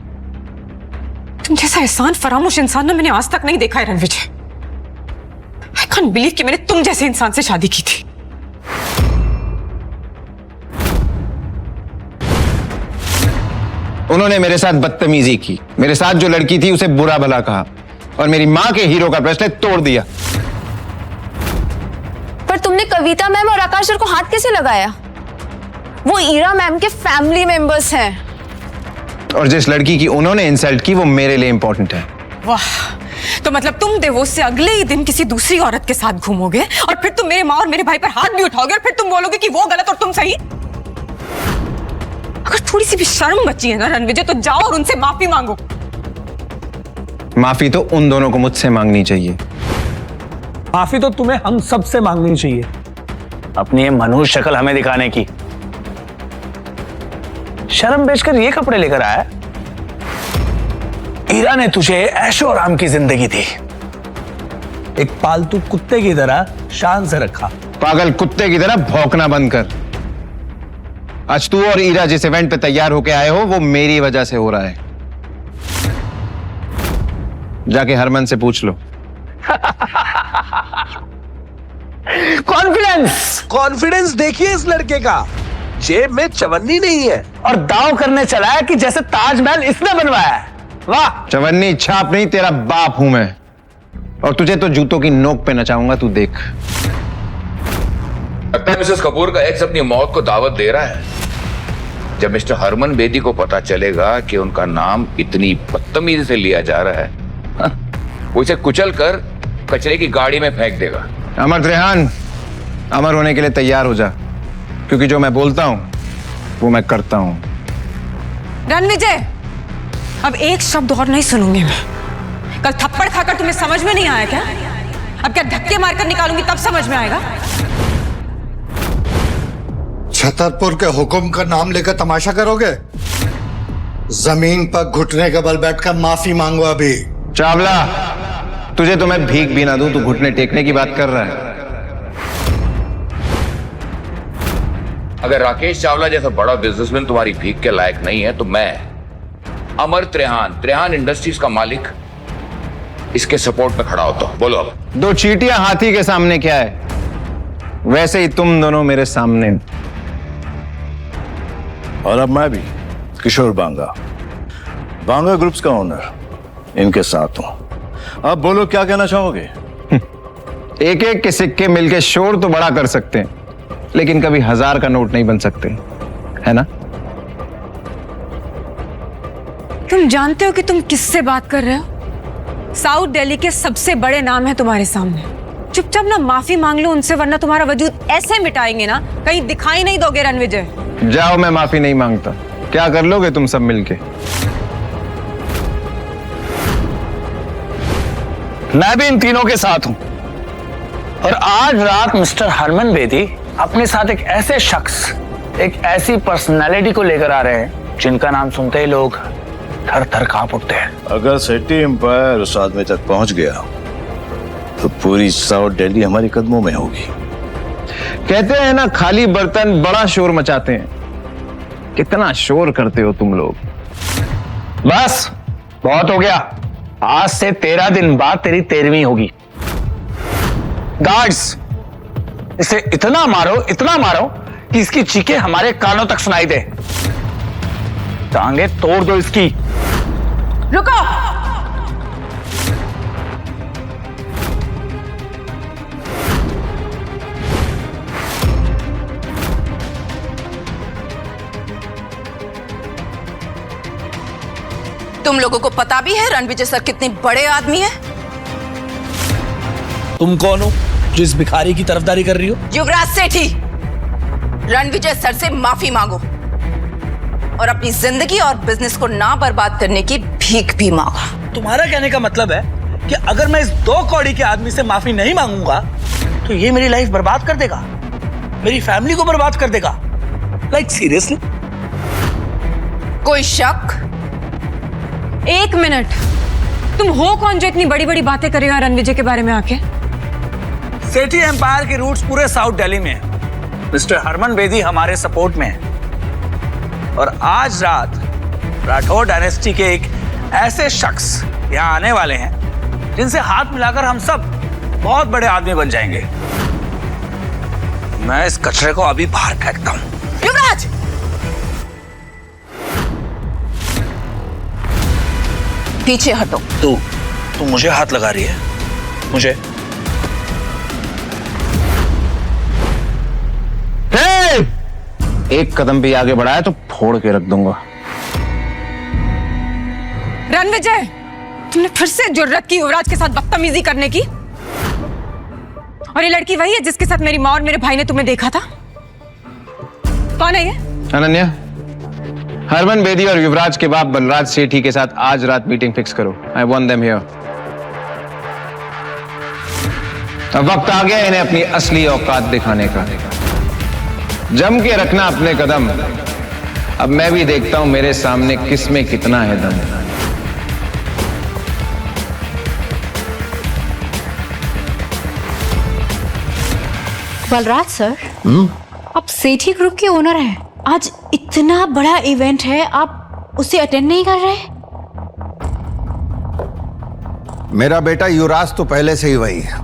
तुम जैसा एहसान फरामोश इंसान ना मैंने आज तक नहीं देखा है रणविजय। आई कांट बिलीव कि मैंने तुम जैसे इंसान से शादी की थी। उन्होंने मेरे साथ बदतमीजी की, मेरे साथ जो लड़की थी उसे बुरा भला कहा और मेरी माँ के हीरो का ब्रेसलेट तोड़ दिया। पर तुमने कविता मैम और आकाश सर को हाथ कैसे लगाया? वो ईरा मैम के फैमिली मेंबर्स हैं। और जिस लड़की की उन्होंने इंसल्ट की वो मेरे लिए इंपॉर्टेंट है। वाह, तो मतलब तुम डिवोर्स से अगले ही दिन किसी दूसरी औरत के साथ घूमोगे और फिर तुम मेरे माँ और मेरे भाई पर हाथ भी उठाओगे और फिर तुम बोलोगे कि वो गलत और तुम सही? अगर थोड़ी सी भी शर्म बची है ना रणविजय, तो जाओ और उनसे माफी मांगो। माफी तो उन दोनों को मुझसे मांगनी चाहिए। माफी तो तुम्हें हम सब से मांगनी चाहिए, अपनी ये मनुष्य शक्ल हमें दिखाने की। शर्म बेचकर ये कपड़े लेकर आया। ईरा ने तुझे ऐशो आराम की जिंदगी दी, एक पालतू कुत्ते की तरह शान से रखा। पागल कुत्ते की तरह भौंकना बंद कर। आज तू और ईरा जिस इवेंट पे तैयार होके आए हो वो मेरी वजह से हो रहा है। जाके हरमन से पूछ लो। कॉन्फिडेंस देखिए इस लड़के का, जेब में चवन्नी नहीं है और दाव करने चला है कि जैसे ताजमहल इसने बनवाया है। वाह! चवन्नी छाप नहीं, तेरा बाप हूं मैं, और तुझे तो जूतों की नोक पे नचाऊंगा, तू देख। लगता है मिसेस कपूर का एक्स अपनी मौत को दावत दे रहा है। जब मिस्टर हरमन बेदी को पता चलेगा कि उनका नाम इतनी बदतमीजी से लिया जा रहा है, वो इसे कुचल कर कचरे की गाड़ी में फेंक देगा। अमर त्रेहान, अमर होने के लिए तैयार हो जा, क्योंकि जो मैं बोलता हूं वो मैं करता हूं। रणविजय, अब एक शब्द और नहीं सुनूंगी मैं। कल थप्पड़ खाकर तुम्हें समझ में नहीं आया क्या? अब क्या धक्के मारकर निकालूंगी तब समझ में आएगा? छतरपुर के हुक्म का नाम लेकर तमाशा करोगे? जमीन पर घुटने के बल बैठकर माफी मांगो अभी। चावला, तुझे तो मैं भीख भी ना दूं, तू घुटने टेकने की बात कर रहा है। अगर राकेश चावला जैसा बड़ा बिजनेसमैन तुम्हारी भीख के लायक नहीं है, तो मैं अमर त्रेहान इंडस्ट्रीज का मालिक इसके सपोर्ट में खड़ा होता हूं। बोलो अब। दो चींटियां हाथी के सामने क्या है, वैसे ही तुम दोनों मेरे सामने। और अब मैं भी किशोर बांगा, बांगा ग्रुप्स का ओनर, इनके साथ हूं। अब बोलो क्या कहना चाहोगे? एक एक के सिक्के मिलके शोर तो बड़ा कर सकते हैं, लेकिन कभी 1000 का नोट नहीं बन सकते, है ना? तुम जानते हो कि तुम किससे बात कर रहे हो? साउथ दिल्ली के सबसे बड़े नाम है तुम्हारे सामने। चुपचाप ना माफी मांग लो उनसे, वरना तुम्हारा वजूद ऐसे मिटाएंगे ना, कहीं दिखाई नहीं दोगे रणविजय। जाओ, मैं माफी नहीं मांगता। क्या कर लोगे तुम सब मिलके? मैं भी इन तीनों के साथ हूं, और आज रात मिस्टर हरमन बेदी अपने साथ एक ऐसे शख्स, एक ऐसी पर्सनालिटी को लेकर आ रहे हैं जिनका नाम सुनते ही लोग थर थर कांप उठते हैं। अगर सिटी एम्पायर उस आदमी तक पहुंच गया तो पूरी साउथ दिल्ली हमारे कदमों में होगी। कहते हैं ना, खाली बर्तन बड़ा शोर मचाते हैं। कितना शोर करते हो तुम लोग। बस बहुत हो गया। आज से 13 दिन बाद तेरी 13वीं होगी। गार्ड्स, इसे इतना मारो कि इसकी चीखें हमारे कानों तक सुनाई दे। टांगे तोड़ दो इसकी। रुको! तुम लोगों को पता भी है रणविजय सर कितने बड़े आदमी हैं? तुम कौन हो जिस भिखारी की तरफदारी कर रही हो? युवराज सेठी, रणविजय सर से माफी मांगो और अपनी जिंदगी और बिजनेस को ना बर्बाद करने की भीख भी मांगो। तुम्हारा कहने का मतलब है कि अगर मैं इस 2 कौड़ी के आदमी से माफी नहीं मांगूंगा तो ये मेरी लाइफ बर्बाद कर देगा, मेरी फैमिली को बर्बाद कर देगा। Like seriously? कोई शक? 1 मिनट, तुम हो कौन जो इतनी बड़ी बड़ी बातें कर रहे हो रणविजय के बारे में आके? सेठी एम्पायर के रूट्स पूरे साउथ दिल्ली में है। मिस्टर हरमन बेदी हमारे सपोर्ट में है, और आज रात राठौर डायनेस्टी के एक ऐसे शख्स यहाँ आने वाले हैं जिनसे हाथ मिलाकर हम सब बहुत बड़े आदमी बन जाएंगे। मैं इस कचरे को अभी बाहर फेंकता हूँ। युवराज! पीछे हटो। तू मुझे हाथ लगा रही है? मुझे? एक कदम भी आगे बढ़ाया तो फोड़ के रख दूंगा। रणविजय, तुमने फिर से जुर्रत की युवराज के साथ बदतमीजी करने की। और ये लड़की वही है जिसके साथ मेरी माँ और मेरे भाई ने तुम्हें देखा था? कौन है ये? अनन्या, हरमन बेदी और युवराज के बाप बलराज सेठी के साथ आज रात मीटिंग फिक्स करो। I want them here. अब वक्त आ गया इन्हें अपनी असली औकात दिखाने का। जम के रखना अपने कदम। अब मैं भी देखता हूं मेरे सामने किसमें कितना है दम। बलराज सर, आप सेठी ग्रुप के ओनर हैं। आज इतना बड़ा इवेंट है, आप उसे अटेंड नहीं कर रहे? मेरा बेटा युवराज तो पहले से ही वही है।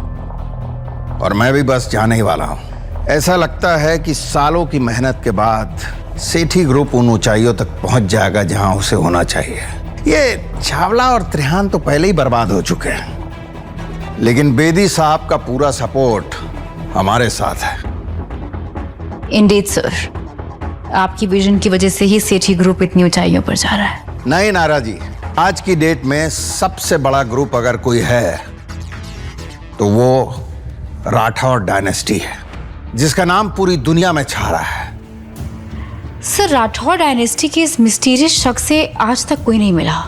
और मैं भी बस जाने ही वाला हूं। ऐसा लगता है कि सालों की मेहनत के बाद सेठी ग्रुप उन ऊंचाइयों तक पहुंच जाएगा जहां उसे होना चाहिए। ये चावला और त्रिहान तो पहले ही बर्बाद हो चुके हैं, लेकिन बेदी साहब का पूरा सपोर्ट हमारे साथ है। इंडीड सर, आपकी विजन की वजह से ही सेठी ग्रुप इतनी ऊंचाइयों पर जा रहा है। नहीं नारा जी, आज की डेट में सबसे बड़ा ग्रुप अगर कोई है तो वो राठौर डायनेस्टी है, जिसका नाम पूरी दुनिया में छा रहा है। सर, राठौर डायनेस्टी के इस मिस्टीरियस शख्स से आज तक कोई नहीं मिला।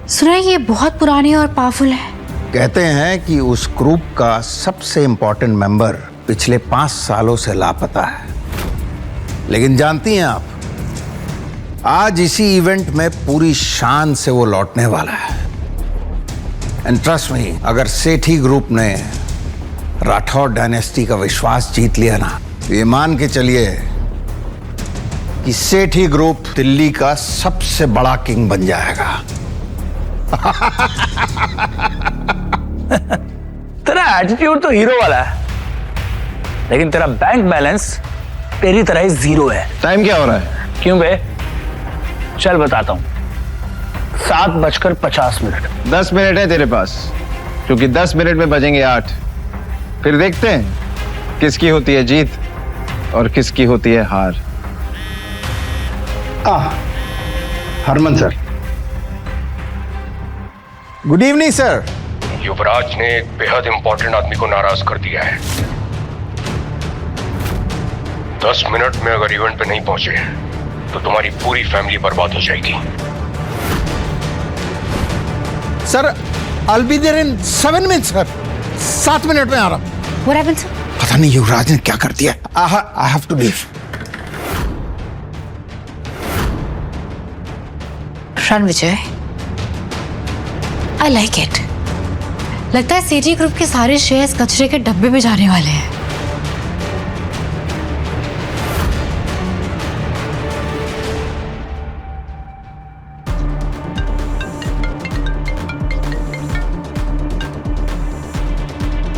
सुना है ये बहुत पुराने और पावरफुल है। कहते हैं कि उस ग्रुप का सबसे इंपॉर्टेंट मेंबर पिछले 5 सालों से लापता है। लेकिन जानती हैं आप, आज इसी इवेंट में पूरी शान से वो लौटने वाला है। एंड ट्रस्ट मी, अगर सेठी ग्रुप ने राठौर डायनेस्टी का विश्वास जीत लिया ना, तो ये मान के चलिए कि सेठी ग्रुप दिल्ली का सबसे बड़ा किंग बन जाएगा। तेरा एटीट्यूड तो हीरो वाला है, लेकिन तेरा बैंक बैलेंस तेरी तरह ही जीरो है। टाइम क्या हो रहा है? क्यों बे? चल बताता हूं। 7:50 10 मिनट है तेरे पास, क्योंकि 10 मिनट में बजेंगे 8। फिर देखते हैं किसकी होती है जीत और किसकी होती है हार। Harman sir, good evening sir. Yuvraj ने एक बेहद इंपॉर्टेंट आदमी को नाराज कर दिया है। 10 मिनट में अगर इवेंट पे नहीं पहुंचे तो तुम्हारी पूरी फैमिली बर्बाद हो जाएगी। Sir, I'll be there in 7 minutes sir. 7 minute में आ रहा हूं। What happened, sir? पता नहीं युवराज ने क्या कर दिया। I have to leave। Ranvijay, I like it। लगता है सेठी ग्रुप के सारे शेयर्स कचरे के डब्बे में जाने वाले हैं।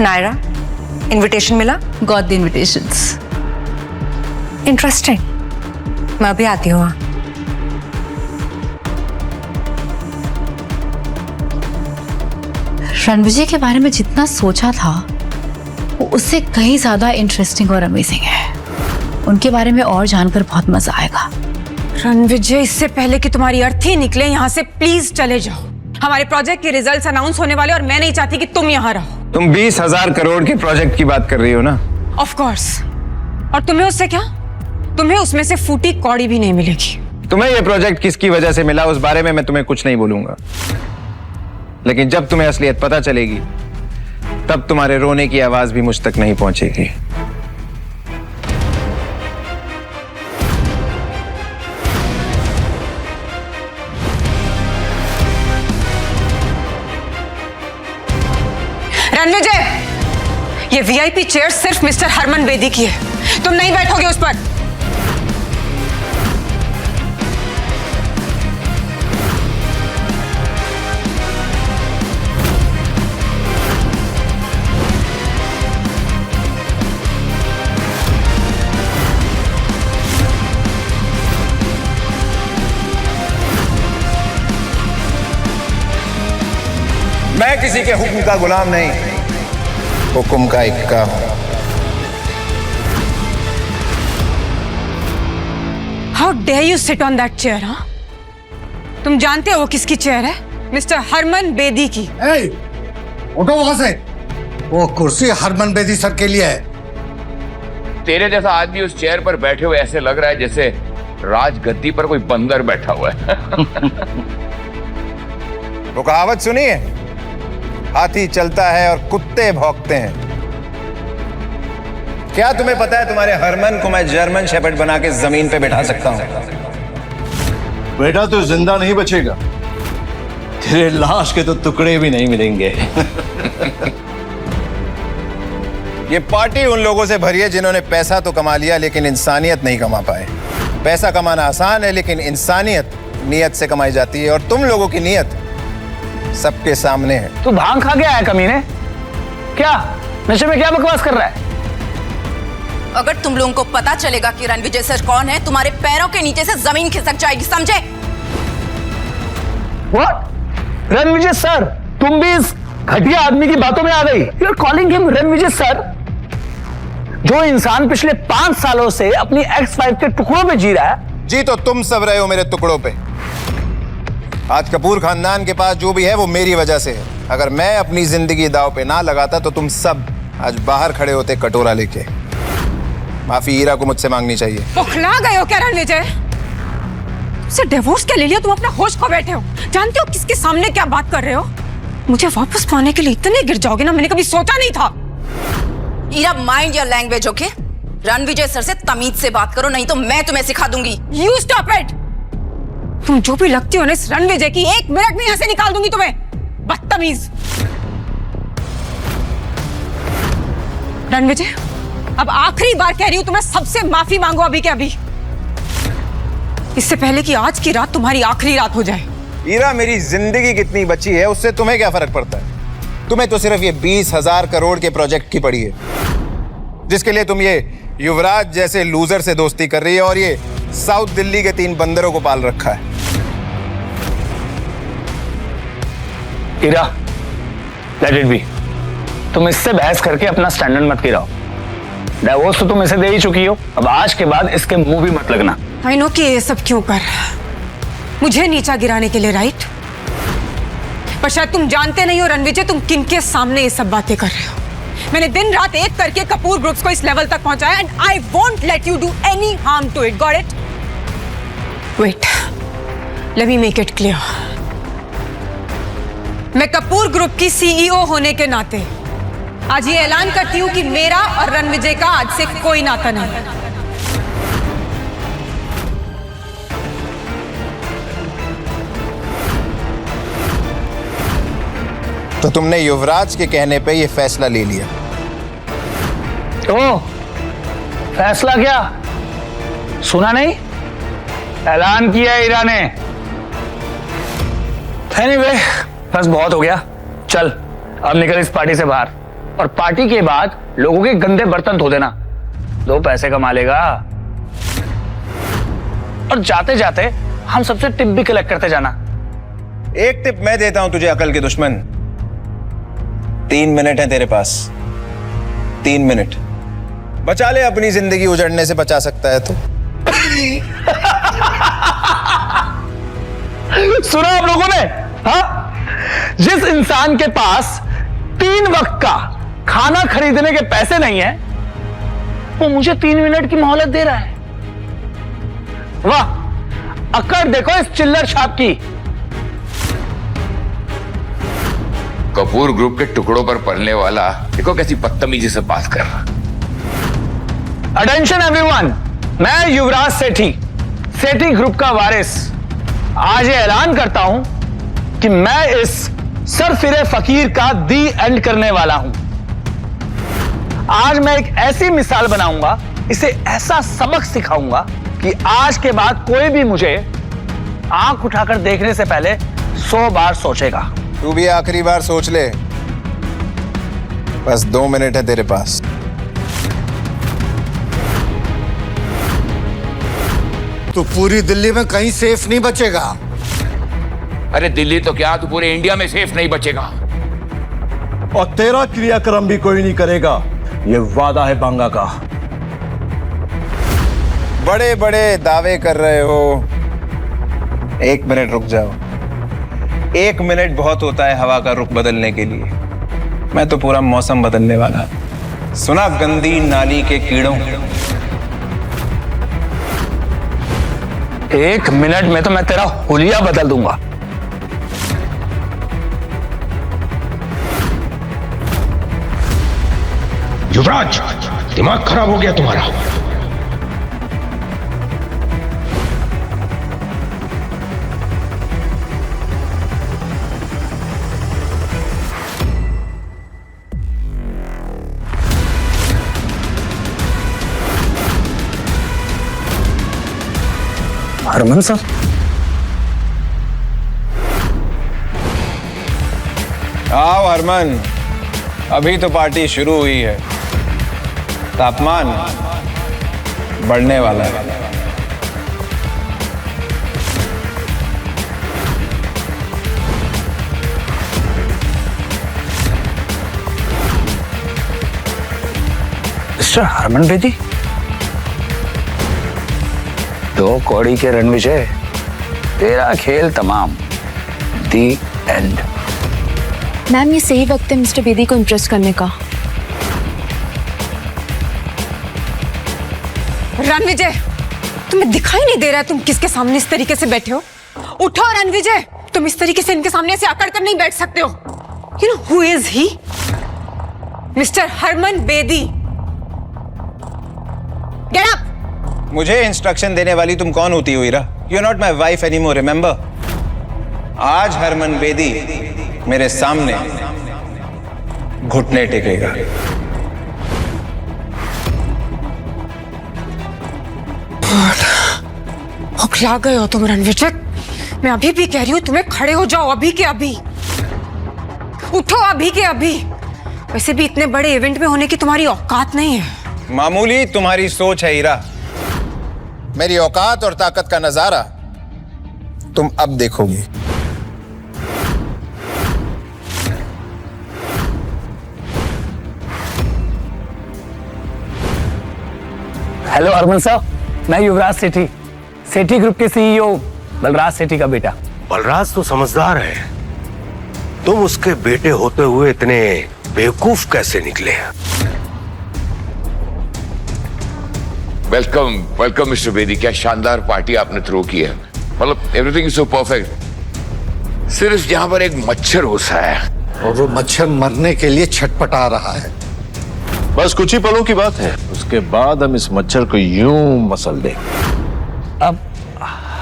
नायरा, इनविटेशन मिला? Got the invitations. इंटरेस्टिंग। मैं अभी आती हूँ। रणविजय के बारे में जितना सोचा था वो उससे कहीं ज्यादा इंटरेस्टिंग और अमेजिंग है। उनके बारे में और जानकर बहुत मजा आएगा। रणविजय, इससे पहले कि तुम्हारी अर्थी निकले यहाँ से प्लीज चले जाओ। हमारे प्रोजेक्ट के रिजल्ट्स अनाउंस होने वाले और मैं नहीं चाहती कि तुम यहाँ रहो। तुम 20,000 करोड़ के प्रोजेक्ट की बात कर रही हो ना? Of course. और तुम्हें उससे क्या? तुम्हें उसमें से फूटी कौड़ी भी नहीं मिलेगी। तुम्हें यह प्रोजेक्ट किसकी वजह से मिला उस बारे में मैं तुम्हें कुछ नहीं बोलूंगा, लेकिन जब तुम्हें असलियत पता चलेगी तब तुम्हारे रोने की आवाज भी मुझ तक नहीं पहुंचेगी। रणविजय, ये वीआईपी चेयर सिर्फ मिस्टर हरमन बेदी की है। तुम नहीं बैठोगे उस पर। मैं किसी के हुक्म का गुलाम नहीं, हुक्म का इक्का हूं। How dare you sit on that chair? हाँ, तुम जानते हो वो किसकी चेयर है? मिस्टर हरमन बेदी की। उठो वहां से। वो कुर्सी हरमन बेदी सर के लिए है। तेरे जैसा आदमी उस चेयर पर बैठे हुए ऐसे लग रहा है जैसे राजगद्दी पर कोई बंदर बैठा हुआ है। वो कहावत सुनी है, हाथी चलता है और कुत्ते भौंकते हैं। क्या तुम्हें पता है तुम्हारे हरमन को मैं जर्मन शेपर्ड बना के जमीन पे बैठा सकता हूं? बेटा तो जिंदा नहीं बचेगा, तेरे लाश के तो टुकड़े भी नहीं मिलेंगे। ये पार्टी उन लोगों से भरी है जिन्होंने पैसा तो कमा लिया लेकिन इंसानियत नहीं कमा पाए। पैसा कमाना आसान है लेकिन इंसानियत नियत से कमाई जाती है, और तुम लोगों की नियत सबके सामने है। तू भांग खा गया है कमीने? क्या नशे में क्या बकवास कर रहा है? अगर तुम लोगों को पता चलेगा कि रणविजय सर कौन है, तुम्हारे पैरों के नीचे से जमीन खिसक जाएगी, समझे? What? रणविजय सर, तुम भी इस घटिया आदमी की बातों में आ गई। You are calling him Ranvijay sir, जो इंसान पिछले 5 सालों से अपनी एक्स वाइफ के टुकड़ों पे जी रहा है। जी तो तुम सब रहे हो मेरे टुकड़ों पे। आज कपूर खानदान के पास जो भी है वो मेरी वजह से है। अगर मैं अपनी जिंदगी दांव पे ना लगाता तो तुम सब आज बाहर खड़े होते कटोरा लेके। माफी हीरा को मुझसे मांगनी चाहिए। बौखला गए हो क्या रणविजय? से डिवोर्स क्या ले लिया? तुम अपना होश खो बैठे हो। जानते हो किसके सामने क्या बात कर रहे हो? मुझे वापस पाने के लिए इतने गिर जाओगे ना, मैंने कभी सोचा नहीं था। Ira, mind your language, okay? Ranvijay sir से तमीज से बात करो, नहीं तो मैं तुम्हें सिखा दूंगी। You stop it. तुम जो भी लगती हो ना इस रणविजय की, 1 मिनट में यहां से निकाल दूंगी तुम्हें, बदतमीज। रणविजय, अब आखिरी बार कह रही हूं तुम्हें, सबसे माफी मांगो अभी के अभी, इससे पहले कि आज की रात तुम्हारी आखिरी रात हो जाए। हीरा, मेरी जिंदगी कितनी बची है उससे तुम्हें क्या फर्क पड़ता है? तुम्हें तो सिर्फ ये 20,000 करोड़ के प्रोजेक्ट की पड़ी है, जिसके लिए तुम ये युवराज जैसे लूजर से दोस्ती कर रही है और ये साउथ दिल्ली के 3 बंदरों को पाल रखा है। हीरा, लेट इट बी। तुम इससे बहस करके अपना स्टैंडर्ड मत गिराओ। डिवोर्स तो तुम इसे दे ही चुकी हो, अब आज के बाद इसके मुंह भी मत लगना। आई नो कि ये सब क्यों कर, मुझे नीचा गिराने के लिए, राइट? पर शायद तुम जानते नहीं हो रणविजय, तुम किनके सामने ये सब बातें कर रहे हो। मैंने दिन रात एक करके कपूर ग्रुप्स को इस लेवल तक पहुंचाया, and I won't let you do any harm to it, got it? Wait, let me make it clear. मैं कपूर ग्रुप की सीईओ होने के नाते आज ये ऐलान करती हूं कि मेरा और रणविजय का आज से कोई नाता नहीं। तो तुमने युवराज के कहने पे ये फैसला ले लिया? ओ, फैसला क्या? सुना नहीं? ऐलान किया हीरा ने। एनीवे, बस बहुत हो गया, चल अब निकल इस पार्टी से बाहर, और पार्टी के बाद लोगों के गंदे बर्तन धो देना, 2 पैसे कमा लेगा। और जाते जाते हम सबसे टिप भी कलेक्ट करते जाना। एक टिप मैं देता हूं तुझे, अकल के दुश्मन। 3 मिनट है तेरे पास, 3 मिनट बचा ले, अपनी जिंदगी उजड़ने से बचा सकता है तो। सुना आप लोगों ने? हाँ, जिस इंसान के पास 3 वक्त का खाना खरीदने के पैसे नहीं है, वो मुझे 3 मिनट की मोहलत दे रहा है। वाह, अकड़ देखो इस चिल्लर छाप की। कपूर ग्रुप के टुकड़ों पर पलने वाला देखो कैसी बदतमीजी से बात कर रहा। अटेंशन एवरीवन, मैं युवराज सेठी, सेठी ग्रुप का वारिस, आज ये ऐलान करता हूं कि मैं इस सरफिरे फकीर का दी एंड करने वाला हूं। आज मैं एक ऐसी मिसाल बनाऊंगा, इसे ऐसा सबक सिखाऊंगा कि आज के बाद कोई भी मुझे आंख उठाकर देखने से पहले 100 बार सोचेगा। तू भी आखिरी बार सोच ले, बस 2 मिनट है तेरे पास। तू पूरी दिल्ली में कहीं सेफ नहीं बचेगा। अरे दिल्ली तो क्या, तू पूरे इंडिया में सेफ नहीं बचेगा। और तेरा क्रियाक्रम भी कोई नहीं करेगा, ये वादा है बांगा का। बड़े बड़े दावे कर रहे हो, 1 मिनट रुक जाओ। 1 मिनट बहुत होता है हवा का रुख बदलने के लिए। मैं तो पूरा मौसम बदलने वाला। सुना गंदी नाली के कीड़ों, 1 मिनट में तो मैं तेरा हुलिया बदल दूंगा। युवराज, दिमाग खराब हो गया तुम्हारा। हरमन सर, आओ हरमन, अभी तो पार्टी शुरू हुई है, तापमान बढ़ने वाला है। मिस्टर हरमन बेदी, 2 कौड़ी के रणविजय, तेरा खेल तमाम। दी एंड। मैम ये सही वक्त है मिस्टर बेदी को इम्प्रेस करने का। रणविजय, तुम्हें दिखाई नहीं दे रहा है तुम किसके सामने इस तरीके से बैठे हो? उठो रणविजय, तुम इस तरीके से इनके सामने ऐसे अकड़ कर नहीं बैठ सकते हो। You know who is he? Mister Harman Bedi. Get up. मुझे इंस्ट्रक्शन देने वाली तुम कौन होती हो Ira? You are not my wife any more, remember? आज हरमन बेदी मेरे सामने घुटने टेकेगा। हकला गए हो तुम रणविजय। मैं अभी भी कह रही हूँ तुम्हें खड़े हो जाओ, अभी के अभी उठो, अभी के अभी। वैसे भी इतने बड़े इवेंट में होने की तुम्हारी औकात नहीं है। मामूली तुम्हारी सोच है ईरा। मेरी औकात और ताकत का नजारा तुम अब देखोगी। हेलो हरमन साहब, मैं युवराज सेठी, सेठी ग्रुप के सीईओ बलराज सेठी का बेटा। बलराज तो समझदार है, तुम उसके बेटे होते हुए इतने बेवकूफ कैसे निकले? Welcome welcome mister Bedi. क्या शानदार पार्टी आपने थ्रो की है, मतलब एवरीथिंग इज सो परफेक्ट। सिर्फ यहाँ पर एक मच्छर घुसा है और वो मच्छर मरने के लिए छटपटा रहा है। बस कुछ ही पलों की बात है, उसके बाद हम इस मच्छर को यूं मसल दें। अब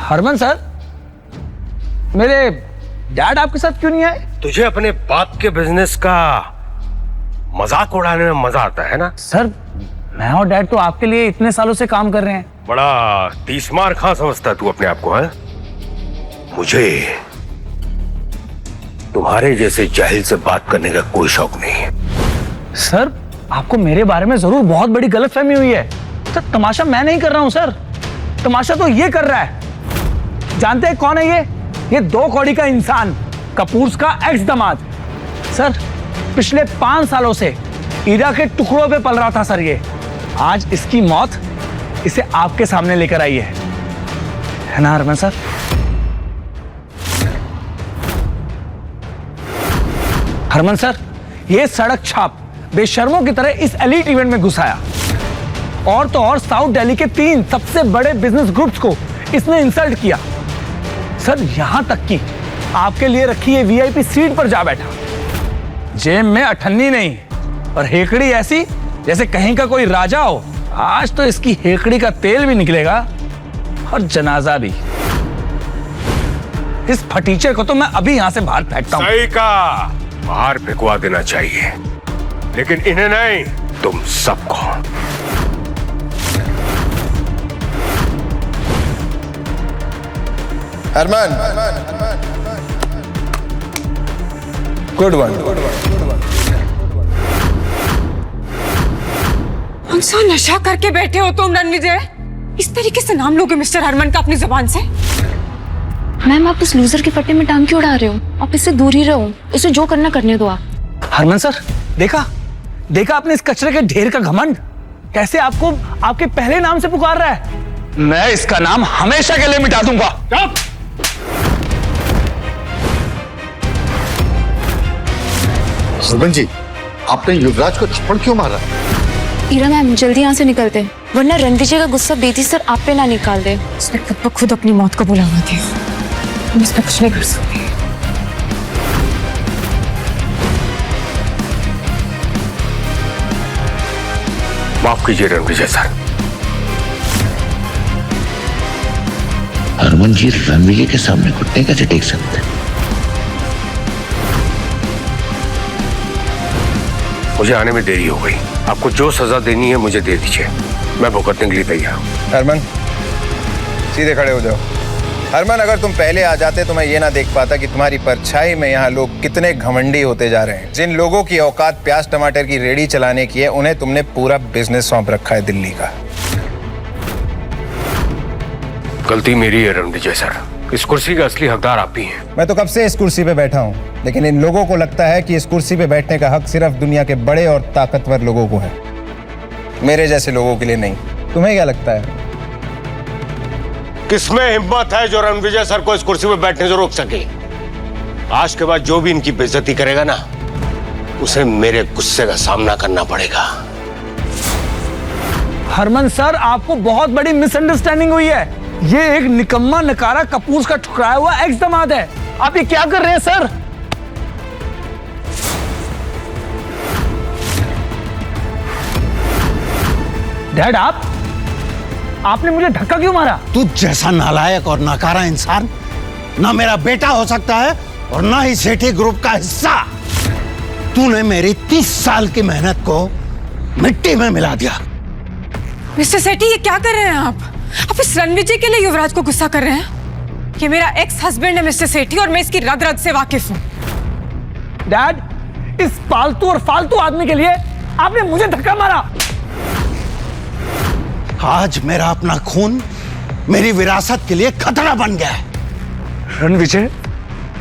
हरमन सर, मेरे डैड आपके साथ क्यों नहीं आए? तुझे अपने बाप के बिजनेस का मजाक उड़ाने में मजा आता है ना? सर, मैं और डैड तो आपके लिए इतने सालों से काम कर रहे हैं। बड़ा तीसमार खां समझता है तू अपने आप को, है? मुझे तुम्हारे जैसे जाहिल से बात करने का कोई शौक नहीं है। सर, आपको मेरे बारे में जरूर बहुत बड़ी गलतफहमी हुई है। सर, तमाशा मैं नहीं कर रहा हूं सर, तमाशा तो ये कर रहा है। जानते हैं कौन है ये 2 कौड़ी का इंसान, कपूर का एक्स दामाद। सर, पिछले 5 सालों से ईरा के टुकड़ों पे पल रहा था सर ये। आज इसकी मौत इसे आपके सामने लेकर आई है ना हरमन सर? हरमन सर, ये सड़क छाप बेशर्मों की तरह इस एलीट इवेंट में घुसाया, और तो और साउथ दिल्ली के 3 सबसे बड़े बिजनेस ग्रुप्स को इसने इंसल्ट किया। सर, यहां तक कि आपके लिए रखी ये वीआईपी सीट पर जा बैठा। जेब में अठन्नी नहीं और हेकड़ी ऐसी जैसे कहीं का कोई राजा हो। आज तो इसकी हेकड़ी का तेल भी निकलेगा और जनाजा भी। इस फटीचे को तो मैं अभी यहां से बाहर फेंकता हूं। सही कहा, बाहर फेंकवा देना चाहिए, लेकिन इन्हें नहीं, तुम सबको। Harman, good one. कौन सा नशा करके बैठे हो तुम रणविजय? इस तरीके से नाम लोगे मिस्टर हरमन का अपनी जुबान से? मैम, आप उस लूजर के पट्टे में टांग क्यों उड़ा रहे हो? आप इससे दूर ही रहो, इसे जो करना करने दो आप। हरमन सर, देखा आपने इस कचरे के ढेर का घमंड, कैसे आपको आपके पहले नाम से पुकार रहा है। मैं इसका नाम हमेशा के लिए मिटा दूंगा। हरमन जी, आपने युवराज को थप्पड़ क्यों मारा? ईरा मैम, जल्दी यहाँ से निकलते, वरना रणविजय का गुस्सा बेदी सर आप पे ना निकाल दे। उसने खुद ब खुद अपनी मौत को बुलावा दिया, हम इस पे कुछ नहीं कर सकते। माफ कीजिए रणविजय सर। हरमन जी रणविजय के सामने घुटने कैसे टेक सकते हैं? मुझे आने में देरी हो गई, आपको जो सजा देनी है मुझे दे दीजिए, मैं भुगतने के लिए तैयार हूं। हरमन, सीधे खड़े हो जाओ। हरमन, अगर तुम पहले आ जाते तो मैं ये ना देख पाता कि तुम्हारी परछाई में यहाँ लोग कितने घमंडी होते जा रहे हैं। जिन लोगों की औकात प्याज टमाटर की रेडी चलाने की है, उन्हें तुमने पूरा बिजनेस सौंप रखा है दिल्ली का। गलती मेरी है रणविजय सर। इस कुर्सी का असली हकदार आप ही हैं। मैं तो कब से इस कुर्सी पे बैठा हूँ, लेकिन इन लोगों को लगता है कि इस कुर्सी पे बैठने का हक सिर्फ दुनिया के बड़े और ताकतवर लोगों को है, मेरे जैसे लोगों के लिए नहीं। तुम्हें क्या लगता है? किसमें हिम्मत है जो रणविजय सर को इस कुर्सी पे बैठने से रोक सके? आज के बाद जो भी इनकी बेइज्जती करेगा ना, उसे मेरे गुस्से का सामना करना पड़ेगा। हरमन सर, आपको बहुत बड़ी मिसअंडरस्टैंडिंग हुई है। ये एक निकम्मा नकारा कपूर का ठुकराया हुआ एक्स दामाद है। आप ये क्या कर रहे हैं सर? डैड, आपने मुझे धक्का क्यों मारा? तू जैसा नालायक और नकारा इंसान ना मेरा बेटा हो सकता है और ना ही सेठी ग्रुप का हिस्सा। तूने मेरी 30 साल की मेहनत को मिट्टी में मिला दिया। मिस्टर सेठी, ये क्या कर रहे हैं आप इस रणविजय के लिए युवराज को गुस्सा कर रहे हैं? ये मेरा एक्स हस्बैंड है मिस्टर सेठी, और मैं इसकी रग रग से वाकिफ हूं। डैड, इस पालतू और फालतू आदमी के लिए आपने मुझे धक्का मारा। आज मेरा अपना खून मेरी विरासत के लिए खतरा बन गया है। रणविजय,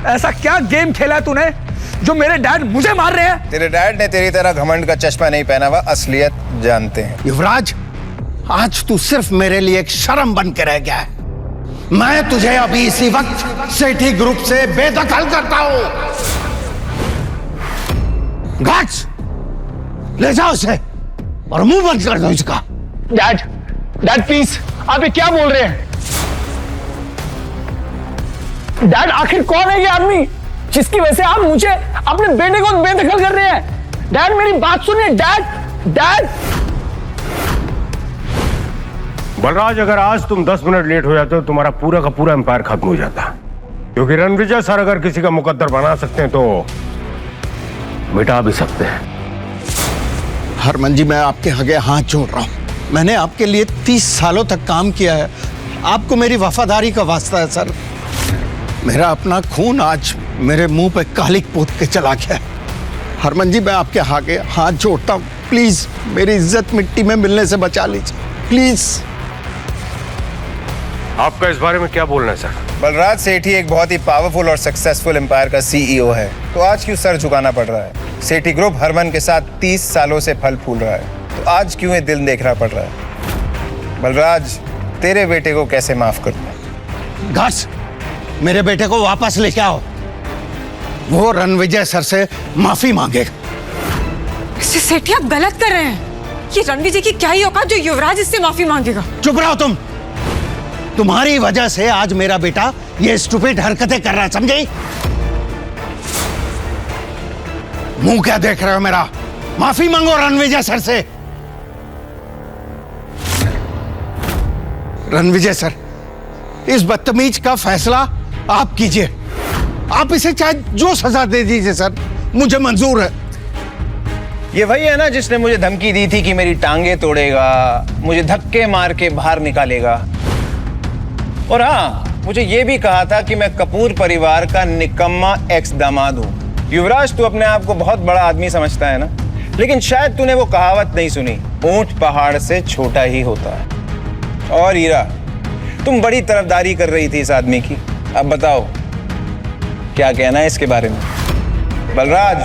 ऐसा क्या गेम खेला है तूने जो मेरे डैड मुझे मार रहे हैं? तेरे डैड ने तेरी तरह घमंड का चश्मा नहीं पहना हुआ, असलियत जानते हैं। युवराज, आज तू सिर्फ मेरे लिए एक शर्म बन के रह गया है। मैं तुझे अभी इसी वक्त सेठी ग्रुप से बेदखल करता हूं। गार्ड्स, ले जाओ उसे और मुंह बंद कर दो इसका। डैड प्लीज, आप ये क्या बोल रहे हैं? डैड, आखिर कौन है ये आदमी जिसकी वजह से आप मुझे अपने बेटे को बेदखल कर रहे हैं? डैड, मेरी बात सुनिए। डैड। बलराज, अगर आज तुम 10 मिनट लेट हो जाते हो, तुम्हारा पूरा का पूरा एम्पायर खत्म हो जाता। क्योंकि रणविजय सर अगर किसी का मुकद्दर बना सकते हैं तो मिटा भी सकते हैं। हरमन जी, मैं आपके आगे हाथ जोड़ रहा हूं। मैंने आपके लिए 30 सालों तक काम किया है। आपको मेरी वफादारी का वास्ता है सर। मेरा अपना खून आज मेरे मुंह पे कालिक पोत के चला गया है। हरमन जी, मैं आपके आगे हाथ जोड़ता हूं, प्लीज मेरी इज्जत मिट्टी में मिलने से बचा लीजिए, प्लीज। आपका इस बारे में क्या बोलना है सर? बलराज सेठी एक बहुत ही पावरफुल और सक्सेसफुल एम्पायर का सीईओ है, तो आज क्यों सर झुकाना पड़ रहा है? सेठी ग्रुप हरमन के साथ 30 सालों से फल फूल रहा है, तो आज क्यों ये दिल देखना पड़ रहा है? बलराज, तेरे बेटे को कैसे माफ कर दूं? घास, मेरे बेटे को वापस लेके आओ। वो रणविजय सर से माफी मांगेगा। मिस्टर सेठी, आप गलत कर रहे हैं। ये रणविजय की क्या ही औकात जो युवराज इससे माफी मांगेगा? चुप रहो तुम। तुम्हारी वजह से आज मेरा बेटा ये स्टूपिड हरकतें कर रहा है, समझे? मुंह क्या देख रहे हो मेरा? माफी मांगो रणविजय सर से। रणविजय सर, इस बदतमीज का फैसला आप कीजिए। आप इसे चाहे जो सजा दे दीजिए सर, मुझे मंजूर है। ये वही है ना जिसने मुझे धमकी दी थी कि मेरी टांगे तोड़ेगा, मुझे धक्के मार के बाहर निकालेगा, और हाँ, मुझे ये भी कहा था कि मैं कपूर परिवार का निकम्मा एक्स दामाद हूं। युवराज, तू अपने आप को बहुत बड़ा आदमी समझता है ना, लेकिन शायद तूने वो कहावत नहीं सुनी, ऊंट पहाड़ से छोटा ही होता है। और हीरा, तुम बड़ी तरफदारी कर रही थी इस आदमी की। अब बताओ क्या कहना है इसके बारे में? बलराज,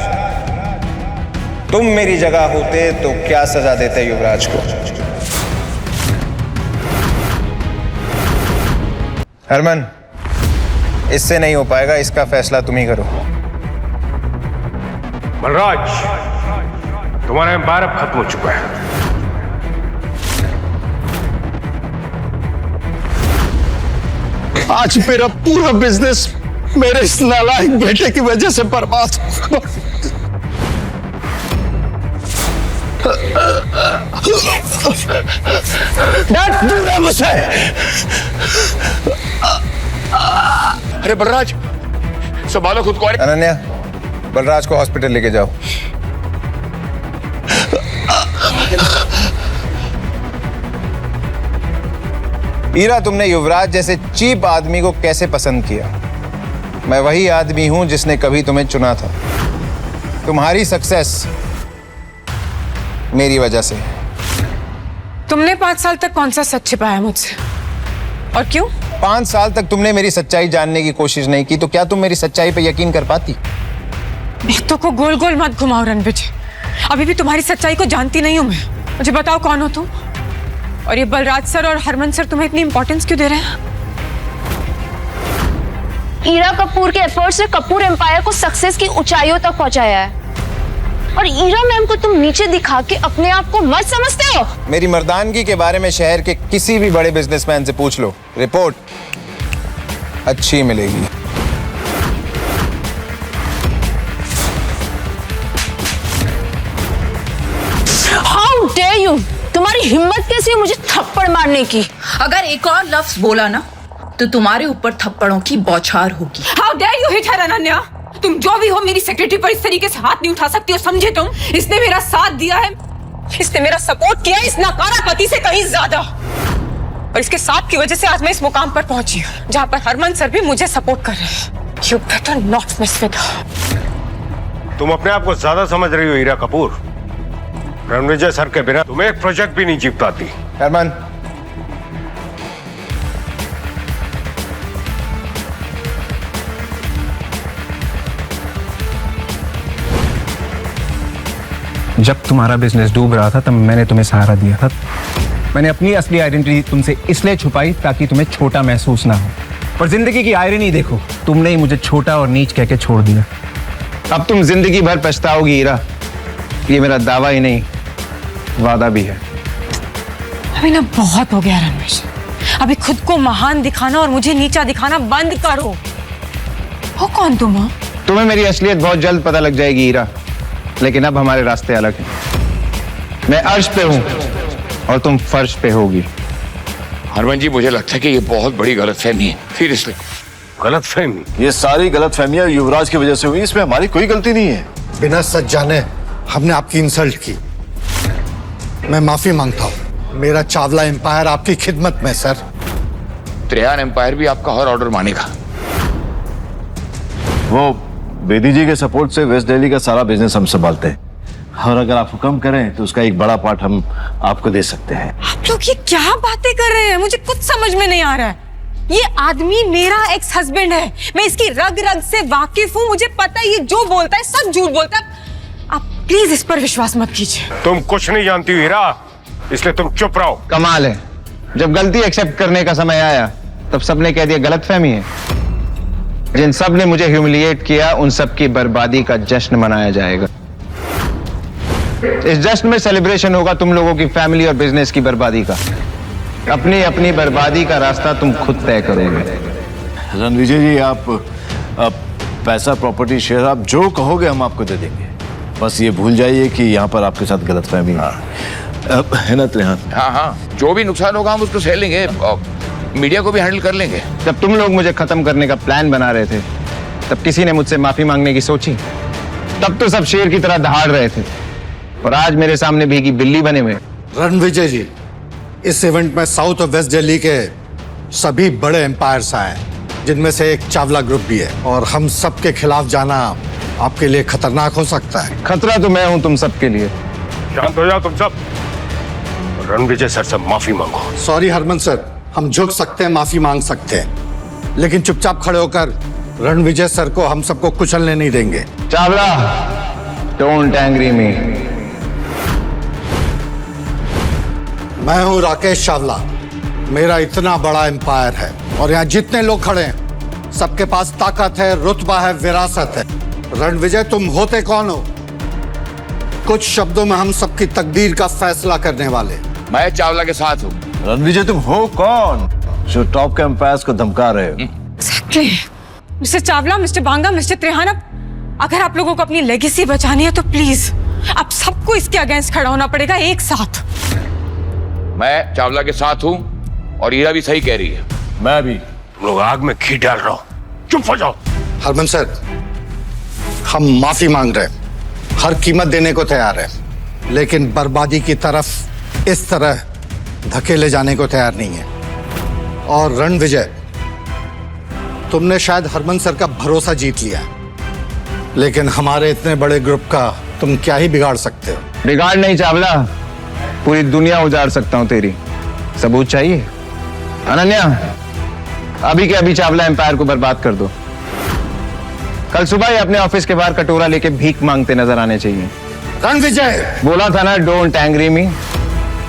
तुम मेरी जगह होते तो क्या सजा देते युवराज को? हरमन, इससे नहीं हो पाएगा, इसका फैसला तुम ही करो। बलराज, तुम्हारा एम्पायर अब खत्म हो चुका है। आज मेरा पूरा बिजनेस मेरे इस नालायक बेटे की वजह से बर्बाद हो। डैड, मुझसे। अरे बलराज, संभालो खुद को। अनन्या, बलराज को हॉस्पिटल लेके जाओ। ईरा, तुमने युवराज जैसे चीप आदमी को कैसे पसंद किया? मैं वही आदमी हूं जिसने कभी तुम्हें चुना था। तुम्हारी सक्सेस मेरी वजह से। तुमने 5 साल तक कौन सा सच छिपाया मुझसे, और क्यों? 5 साल तक तुमने मेरी सच्चाई जानने की कोशिश नहीं की, तो क्या तुम मेरी सच्चाई पे यकीन कर पाती? बातों को गोल गोल मत घुमाओ रणविजय, अभी भी तुम्हारी सच्चाई को जानती नहीं हूं मैं। मुझे बताओ कौन हो तुम, और ये बलराज सर और हरमन सर तुम्हें इतनी इंपॉर्टेंस क्यों दे रहे हैं? ईरा कपूर के एफर्ट्स ने कपूर एम्पायर को सक्सेस की ऊंचाइयों तक पहुंचाया है, और ईरा मैम को तुम नीचे दिखा के अपने आप को मत समझते हो? मेरी मर्दानगी के बारे में शहर के किसी भी बड़े बिजनेसमैन से पूछ लो, रिपोर्ट अच्छी मिलेगी। How dare you! तुम्हारी हिम्मत कैसी है मुझे थप्पड़ मारने की? अगर एक और लफ्ज बोला ना तो तुम्हारे ऊपर थप्पड़ों की बौछार होगी। हाउ डेयर यू हिट हर अनन्या! तुम जो भी हो, मेरी सेक्रेटरी पर इस तरीके से हाथ नहीं उठा सकती हो, समझे तुम? इसने मेरा साथ दिया है, इसने मेरा सपोर्ट किया है इस नकारा पति से कहीं ज्यादा, और इसके साथ की वजह से आज मैं इस मुकाम पर पहुंची हूं जहां पर हरमन सर भी मुझे सपोर्ट कर रहे हैं। You better not mess with her. तुम अपने आप को ज्यादा समझ रही हो ईरा कपूर। रणविजय सर के बिना तुम एक प्रोजेक्ट भी नहीं जीत पाती। हरमन, जब तुम्हारा बिजनेस डूब रहा था तब मैंने तुम्हें सहारा दिया था। मैंने अपनी असली आइडेंटिटी तुमसे इसलिए छुपाई ताकि तुम्हें छोटा महसूस ना हो। पर जिंदगी की आयरनी देखो, तुमने ही मुझे छोटा और नीच कह के छोड़ दिया। अब तुम जिंदगी भर पछताओगी ईरा। ये मेरा दावा ही नहीं, वादा भी है। अभी ना बहुत हो गया रणविजय, अभी खुद को महान दिखाना और मुझे नीचा दिखाना बंद करो। हो कौन तुम हो? तुम्हें मेरी असलियत बहुत जल्द पता लग जाएगी ईरा, लेकिन अब हमारे रास्ते अलग हैं। मैं अर्श पे हूं और तुम फर्श पे होगी। हरमन जी, मुझे लगता है कि ये बहुत बड़ी गलतफहमी है। सीरियसली गलतफहमी? ये सारी गलतफहमियां युवराज की वजह से हुई, इसमें हमारी कोई गलती नहीं है। बिना सच जाने हमने आपकी इंसल्ट की, मैं माफी मांगता हूँ। मेरा चावला एम्पायर आपकी खिदमत में सर। त्रेहान एम्पायर भी आपका हर ऑर्डर मानेगा। वो बेदी जी के सपोर्ट से वेस्ट दिल्ली का सारा बिजनेस हम संभालते हैं, और अगर आप हुक्म करें तो उसका एक बड़ा पार्ट हम आपको दे सकते हैं। आप लोग ये क्या बातें कर रहे हैं? मुझे कुछ समझ में नहीं आ रहा है। ये आदमी मेरा एक्स हस्बैंड है, मैं इसकी रग रग से वाकिफ हूँ, मुझे पता है ये जो बोलता है सब झूठ बोलता है। आप प्लीज इस पर विश्वास मत कीजिए। तुम कुछ नहीं जानती हो हीरा, इसलिए तुम चुप रहो। कमाल है, जब गलती एक्सेप्ट करने का समय आया तब सबने कह दिया गलतफहमी है। जिन सब ने मुझे ह्यूमिलिएट किया उन सब की बर्बादी का जश्न मनाया जाएगा। इस जश्न में सेलिब्रेशन होगा तुम लोगों की फैमिली और बिजनेस की बर्बादी का। अपनी अपनी बर्बादी का रास्ता तुम खुद तय करोगे। रणविजय जी, आप पैसा, प्रॉपर्टी, शेयर, आप जो कहोगे हम आपको दे देंगे। बस ये भूल जाइए कि यहाँ पर आपके साथ गलतफहमी है ना त्रेहान? हाँ हाँ, जो भी नुकसान होगा हम उसको सह लेंगे, मीडिया को भी हैंडल कर लेंगे। जब तुम लोग मुझे खत्म करने का प्लान बना रहे थे तब किसी ने मुझसे माफी मांगने की सोची? तब तो सब शेर की तरह दहाड़ रहे थे, और आज मेरे सामने भीगी बिल्ली बने हुए। रणविजय जी, इस इवेंट में साउथ और वेस्ट दिल्ली के सभी बड़े एम्पायर्स आए, जिनमें से एक चावला ग्रुप भी है, और हम सब के खिलाफ जाना आपके लिए खतरनाक हो सकता है। खतरा तो मैं हूं तुम सबके लिए। शांत हो जाओ तुम सब, रणविजय सर से माफी मांगो। सॉरी हरमन सर, हम झुक सकते हैं, माफी मांग सकते हैं, लेकिन चुपचाप खड़े होकर रणविजय सर को हम सबको कुचलने नहीं देंगे। चावला, डोंट एंग्री मी। मैं हूं राकेश चावला, मेरा इतना बड़ा एम्पायर है, और यहाँ जितने लोग खड़े हैं सबके पास ताकत है, रुतबा है, विरासत है। रणविजय, तुम होते कौन हो? कुछ शब्दों में हम सबकी तकदीर का फैसला करने वाले। मैं चावला के साथ हूँ। रणविजय, तुम हो कौन जो टॉप के एम्पायर्स को धमका रहे हो? Exactly. Mister Chawla, mister Banga, mister Trehan, अगर आप लोगों को अपनी लेगेसी बचानी है तो प्लीज आप सबको इसके अगेंस्ट खड़ा होना पड़ेगा एक साथ। मैं चावला के साथ हूँ, और ईरा भी सही कह रही है। मैं भी। तुम लोग आग में घी डाल रहा हो, चुप हो जाओ। हरमन सर, हम माफी मांग रहे हैं, हर कीमत देने को तैयार है, लेकिन बर्बादी की तरफ इस तरह धकेले जाने को तैयार नहीं है। और रणविजय, तुमने शायद हरमन सर का भरोसा जीत लिया है, लेकिन हमारे इतने बड़े ग्रुप का तुम क्या ही बिगाड़ सकते हो? बिगाड़ नहीं चावला, पूरी दुनिया उजाड़ सकता हूं तेरी। सबूत चाहिए? अनन्या, अभी के अभी चावला एम्पायर को बर्बाद कर दो। कल सुबह ही अपने ऑफिस के बाहर कटोरा लेके भीख मांगते नजर आने चाहिए। रणविजय, बोला था ना, don't angry me.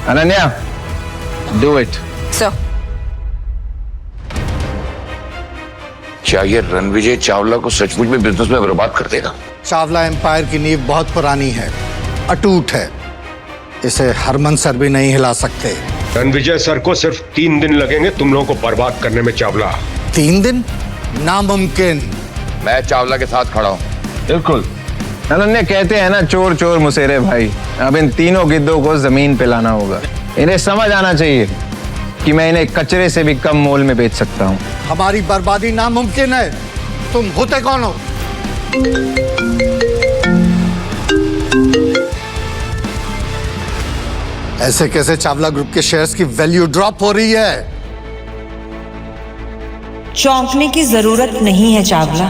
Ananya, do it. Sir, क्या ये रणविजय चावला को सचमुच में बिजनेस में बर्बाद कर देगा? चावला एम्पायर की नींव बहुत पुरानी है, अटूट है, इसे हरमन सर भी नहीं हिला सकते। रणविजय सर को सिर्फ 3 दिन लगेंगे तुम लोगों को बर्बाद करने में चावला। 3 दिन? नामुमकिन। मैं चावला के साथ खड़ा हूं। बिल्कुल। अनन्या, कहते हैं ना, चोर चोर मुसेरे भाई। अब इन तीनों गिद्धों को जमीन पे लाना होगा। इन्हें समझ आना चाहिए कि मैं इन्हें कचरे से भी कम मोल में बेच सकता हूँ। हमारी बर्बादी नामुमकिन है। तुम होते कौन हो? ऐसे कैसे चावला ग्रुप के शेयर्स की वैल्यू ड्रॉप हो रही है? चौंकने की जरूरत नहीं है चावला।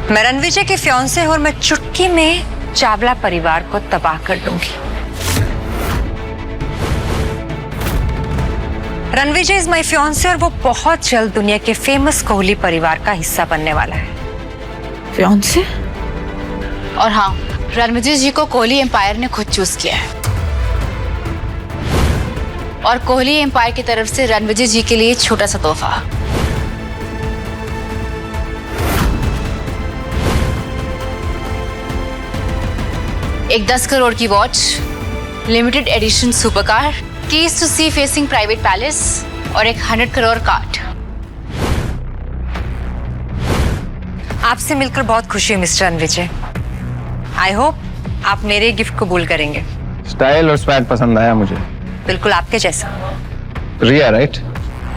मैं रणविजय के फियांसे और मैं चुटकी में चावला परिवार को तबाह कर दूंगी। रणविजय इज माय फियांसे और वो बहुत जल्द दुनिया के फेमस कोहली परिवार का हिस्सा बनने वाला है। फियांसे? और हाँ, रणविजय जी को कोहली एम्पायर ने खुद चूज किया है और कोहली एम्पायर की तरफ से रणविजय जी के लिए छोटा सा तोहफा। एक 10 करोड़ की watch, limited edition supercar, keys to sea facing private palace और एक 100 करोड़ कार्ड। आपसे मिलकर बहुत खुशी हुई मिस्टर रणविजय। आई होप आप मेरे गिफ्ट कबूल करेंगे। स्टाइल और स्वैग पसंद आया मुझे। बिल्कुल आपके जैसा। Riya, right?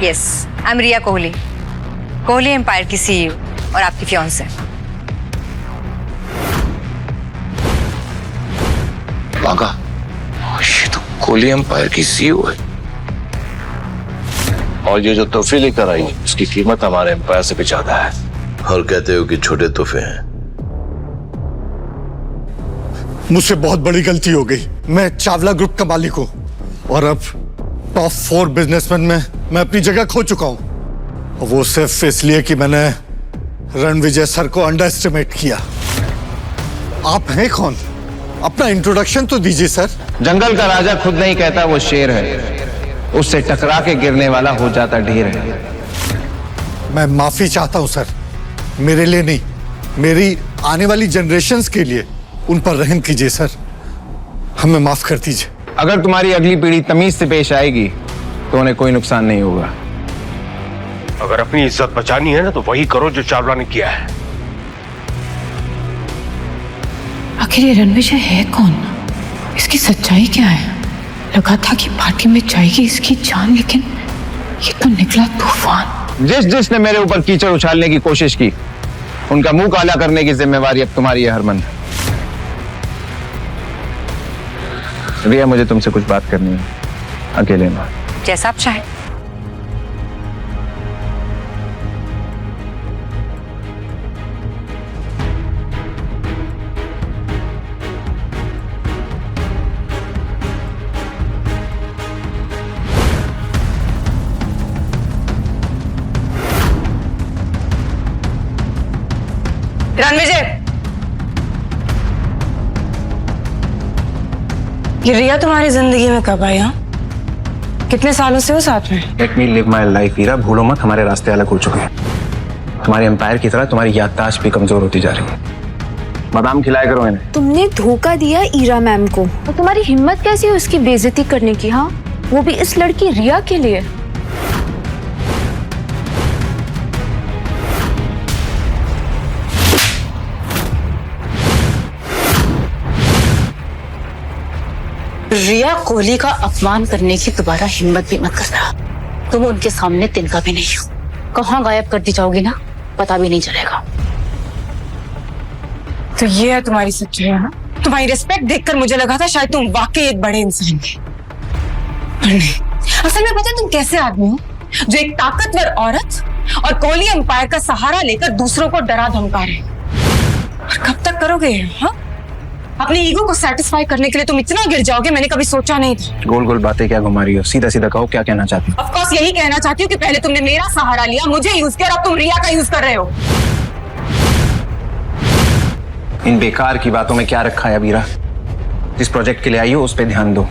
Yes, I am Riya Kohli, Kohli empire की सीईओ और आपकी फियांसे। बागा, ये तो कोहली एम्पायर की सीईओ है। और ये जो तोहफे लेकर आई उसकी कीमत हमारे एम्पायर से भी ज्यादा है। और कहते हो कि छोटे तोहफे हैं। मुझसे बहुत बड़ी गलती हो गई। मैं चावला ग्रुप का मालिक हूं और अब टॉप 4 बिजनेसमैन में मैं अपनी जगह खो चुका हूं। वो सिर्फ इसलिए कि मैंने रणविजय सर को अंडर एस्टिमेट किया। आप हैं कौन? अपना इंट्रोडक्शन तो दीजिए सर। जंगल का राजा खुद नहीं कहता वो शेर है, उससे टकरा के गिरने वाला हो जाता ढेर है। मैं माफी चाहता हूं सर, मेरे लिए नहीं, मेरी आने वाली जनरेशन्स के लिए। उन पर रहम कीजिए सर, हमें माफ कर दीजिए। अगर तुम्हारी अगली पीढ़ी तमीज से पेश आएगी तो उन्हें कोई नुकसान नहीं होगा। अगर अपनी इज्जत बचानी है ना तो वही करो जो चावला ने किया है। आखिर ये रणविजय है कौन? इसकी सच्चाई क्या है? लगा था कि पार्टी में जाएगी इसकी जान, लेकिन ये तो निकला तूफान। जिसने मेरे ऊपर कीचड़ उछालने की कोशिश की, उनका मुंह काला करने की जिम्मेवारी अब तुम्हारी है हरमन। रिया, मुझे तुमसे कुछ बात करनी है, अकेले में। जैसा आप चाहें। रणविजय, ये रिया तुम्हारी जिंदगी में कब आई? हाँ, कितने सालों से हो साथ में? Let me live my life Heera, भूलो मत हमारे रास्ते अलग हो चुके हैं। तुम्हारे एम्पायर की तरह तुम्हारी याददाश्त भी कमजोर होती जा रही है। बादाम खिलाया करो इन्हें। तुमने धोखा दिया ईरा मैम को, और तुम्हारी हिम्मत कैसी है उसकी बेइज्जती करने की? हाँ, वो भी इस लड़की रिया के लिए। रिया कोहली का अपमान करने की दोबारा हिम्मत भी मत करना। तुम उनके सामने तिनका भी नहीं हो। कहाँ गायब कर दी जाओगी ना, पता भी नहीं चलेगा। तो ये है तुम्हारी सच्चाई है ना? तुम्हारी रिस्पेक्ट देखकर मुझे लगा था शायद तुम वाकई एक बड़े इंसान थे, पर नहीं। असल में पता है तुम कैसे आदमी हो जो एक ताकतवर औरत और कोहली एम्पायर का सहारा लेकर दूसरों को डरा धमका रहे। और कब तक करोगे? हाँ, अपनी ईगो को सेटिस्फाई करने के लिए तुम इतना गिर जाओगे, मैंने कभी सोचा नहीं था। गोल गोल बातें क्या घुमा रही हो? सीधा सीधा कहो, क्या कहना चाहती हो? ऑफ कोर्स यही कहना चाहती हूँ कि पहले तुमने मेरा सहारा लिया, मुझे यूज किया, और अब तुम रिया का यूज कर रहे हो। इन बेकार की बातों में क्या रखा है अबीरा? जिस प्रोजेक्ट के लिए आई हो उस पर ध्यान दो।